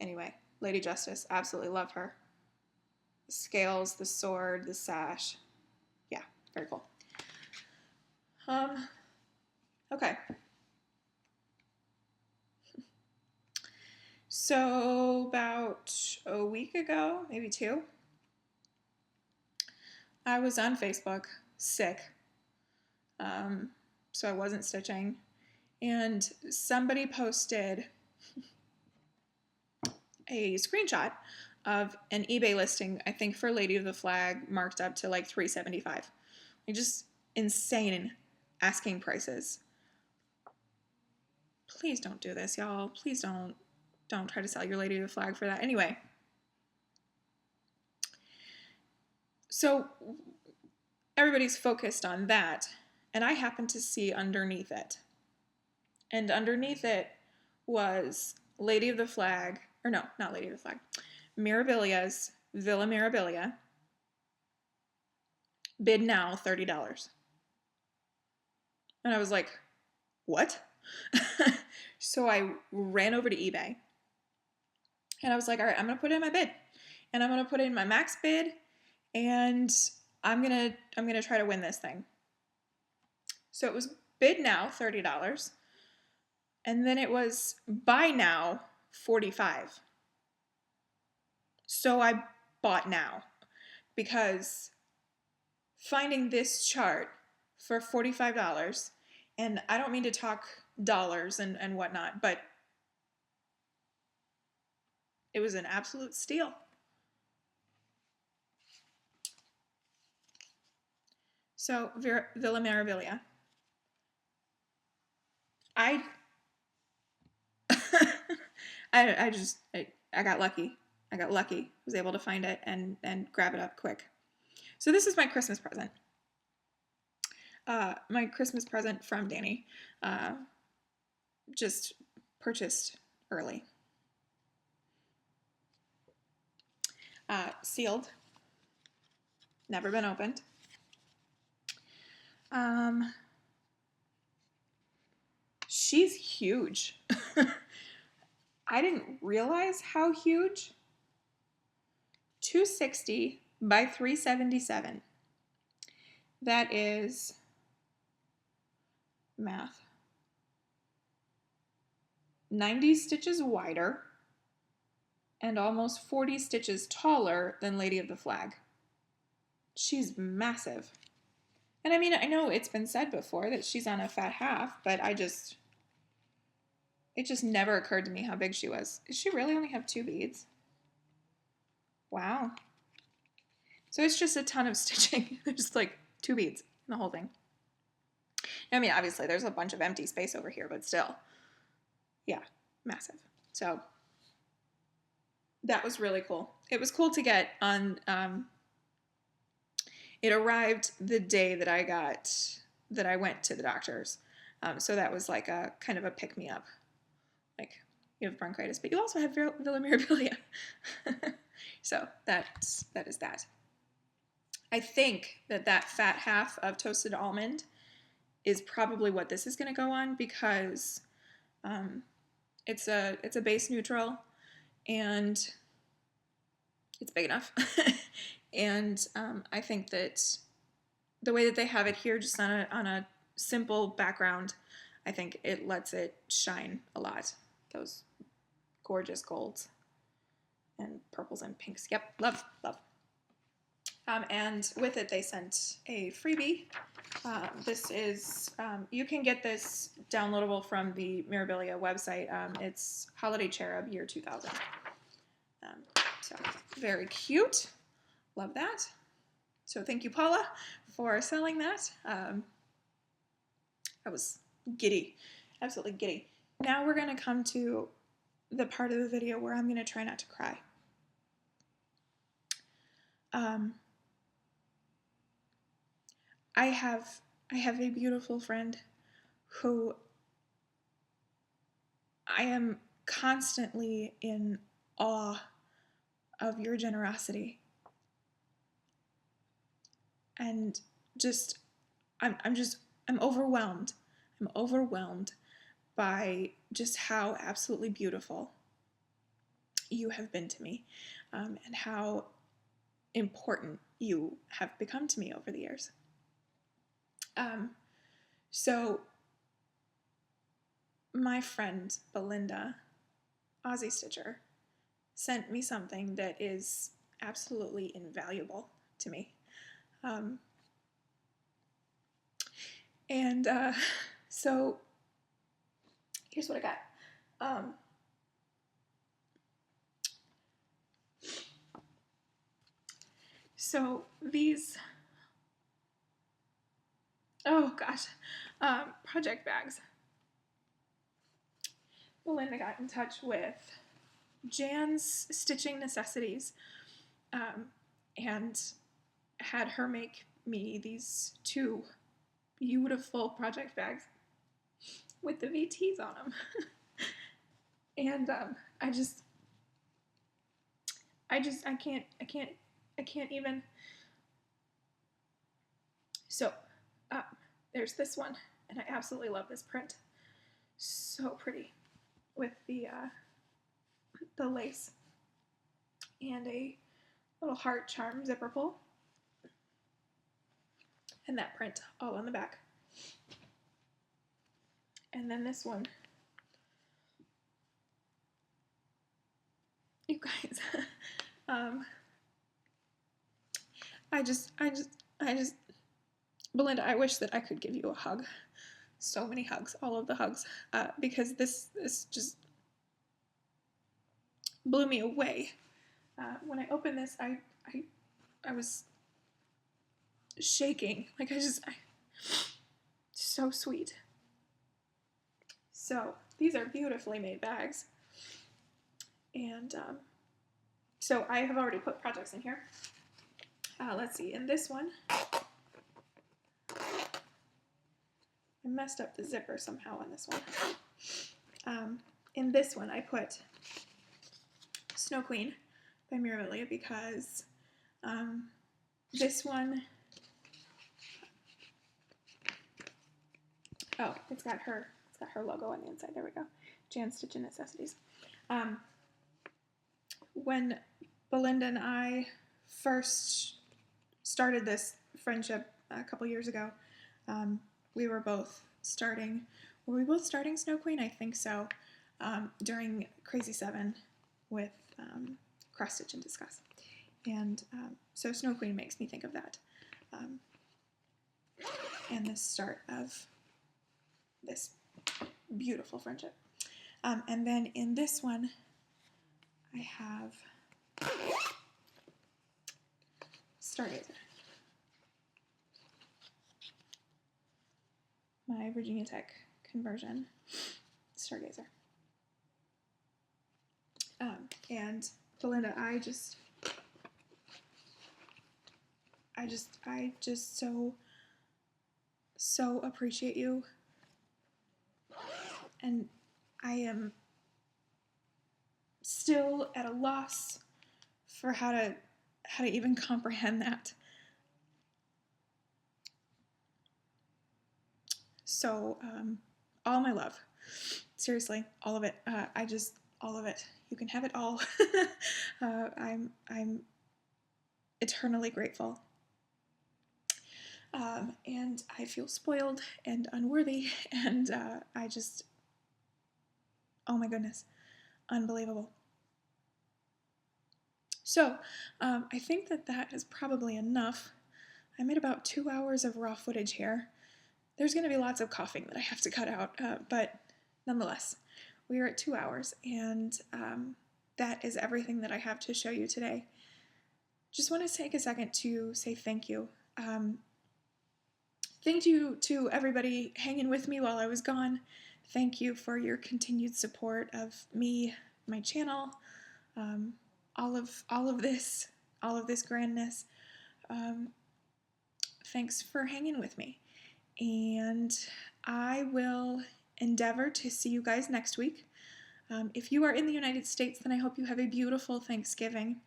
anyway, Lady Justice, absolutely love her. The scales, the sword, the sash. Yeah, very cool. Okay. So about a week ago, maybe 2, I was on Facebook, sick. So I wasn't stitching. And somebody posted a screenshot of an eBay listing, I think for Lady of the Flag, marked up to like $375. Like just insane asking prices. Please don't do this, y'all. Please don't try to sell your Lady of the Flag for that. Anyway. So everybody's focused on that, and I happened to see underneath it. And underneath it was Lady of the Flag, or no, not Lady of the Flag, Mirabilia's Villa Mirabilia, bid now $30. And I was like, what? So I ran over to eBay, and I was like, all right, I'm going to put in my bid, and I'm going to put in my max bid, and I'm going to try to win this thing. So it was bid now $30. And then it was buy now $45. So I bought now because finding this chart for $45, and I don't mean to talk dollars and whatnot, but it was an absolute steal. So Villa Mirabilia. I got lucky. I got lucky. Was able to find it and grab it up quick. So this is my Christmas present. My Christmas present from Danny. Just purchased early. Sealed. Never been opened. She's huge. I didn't realize how huge. 260 by 377. That is math. 90 stitches wider and almost 40 stitches taller than Lady of the Flag. She's massive. And I mean, I know it's been said before that she's on a fat half, but it just never occurred to me how big she was. Does she really only have 2 beads? Wow. So it's just a ton of stitching. There's like 2 beads in the whole thing. I mean, obviously there's a bunch of empty space over here, but still, yeah, massive. So that was really cool. It was cool to get on, it arrived the day that I went to the doctor's. So that was like a kind of a pick-me-up. Like, you have bronchitis, but you also have villa mirabilia. So that is that. I think that fat half of toasted almond is probably what this is going to go on, because it's a base neutral and it's big enough. And I think that the way that they have it here, just on a simple background, I think it lets it shine a lot. Those gorgeous golds and purples and pinks. Yep, love. And with it, they sent a freebie. This is, you can get this downloadable from the Mirabilia website. It's Holiday Cherub Year 2000. So very cute. Love that. So thank you, Paula, for selling that. I was giddy, absolutely giddy. Now we're going to come to the part of the video where I'm going to try not to cry. I have a beautiful friend who I am constantly in awe of your generosity. And just, I'm overwhelmed. I'm overwhelmed by just how absolutely beautiful you have been to me, and how important you have become to me over the years. So my friend Belinda, Aussie Stitcher, sent me something that is absolutely invaluable to me. So here's what I got. So these, oh gosh, project bags. Belinda got in touch with Jan's Stitching Necessities, and had her make me these 2 beautiful project bags with the VTs on them. And I can't even. So there's this one, and I absolutely love this print. So pretty, with the lace and a little heart charm zipper pull, and that print all on the back. And then this one, you guys, I just, Belinda, I wish that I could give you a hug. So many hugs, all of the hugs, because this just blew me away. When I opened this, I was shaking. Like, so sweet. So these are beautifully made bags. And so I have already put projects in here. Let's see, in this one, I messed up the zipper somehow on this one. In this one, I put Snow Queen by Mirabilia, because this one, oh, it's got her logo on the inside. There we go. Jan's Stitching Necessities. When Belinda and I first started this friendship a couple years ago, we were both starting. Were we both starting Snow Queen? I think so. During Crazy 7 with Cross Stitch and Discuss. And so Snow Queen makes me think of that. And the start of this beautiful friendship. And then in this one, I have Stargazer. My Virginia Tech conversion Stargazer. And Belinda, I just so appreciate you, and I am still at a loss for how to even comprehend that. So all my love, seriously, all of it. All of it. You can have it all. I'm eternally grateful. And I feel spoiled and unworthy, and oh my goodness, unbelievable. So, I think that is probably enough. I made about 2 hours of raw footage here. There's going to be lots of coughing that I have to cut out, but nonetheless, we are at 2 hours, and that is everything that I have to show you today. Just want to take a second to say thank you. Thank you to everybody hanging with me while I was gone. Thank you for your continued support of me, my channel, all of this grandness. Thanks for hanging with me. And I will endeavor to see you guys next week. If you are in the United States, then I hope you have a beautiful Thanksgiving.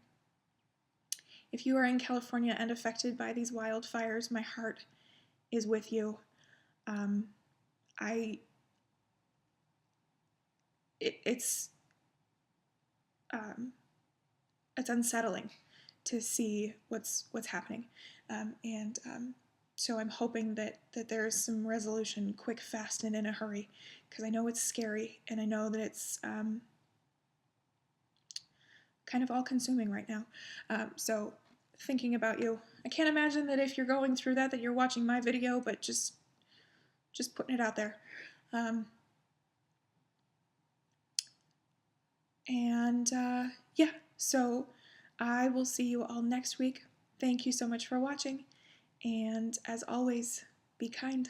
If you are in California and affected by these wildfires, my heart is with you. It's unsettling to see what's happening, so I'm hoping that there's some resolution quick, fast, and in a hurry, because I know it's scary, and I know that it's kind of all-consuming right now. So thinking about you. I can't imagine that if you're going through that you're watching my video, but just putting it out there. Yeah, so I will see you all next week. Thank you so much for watching, and as always, be kind.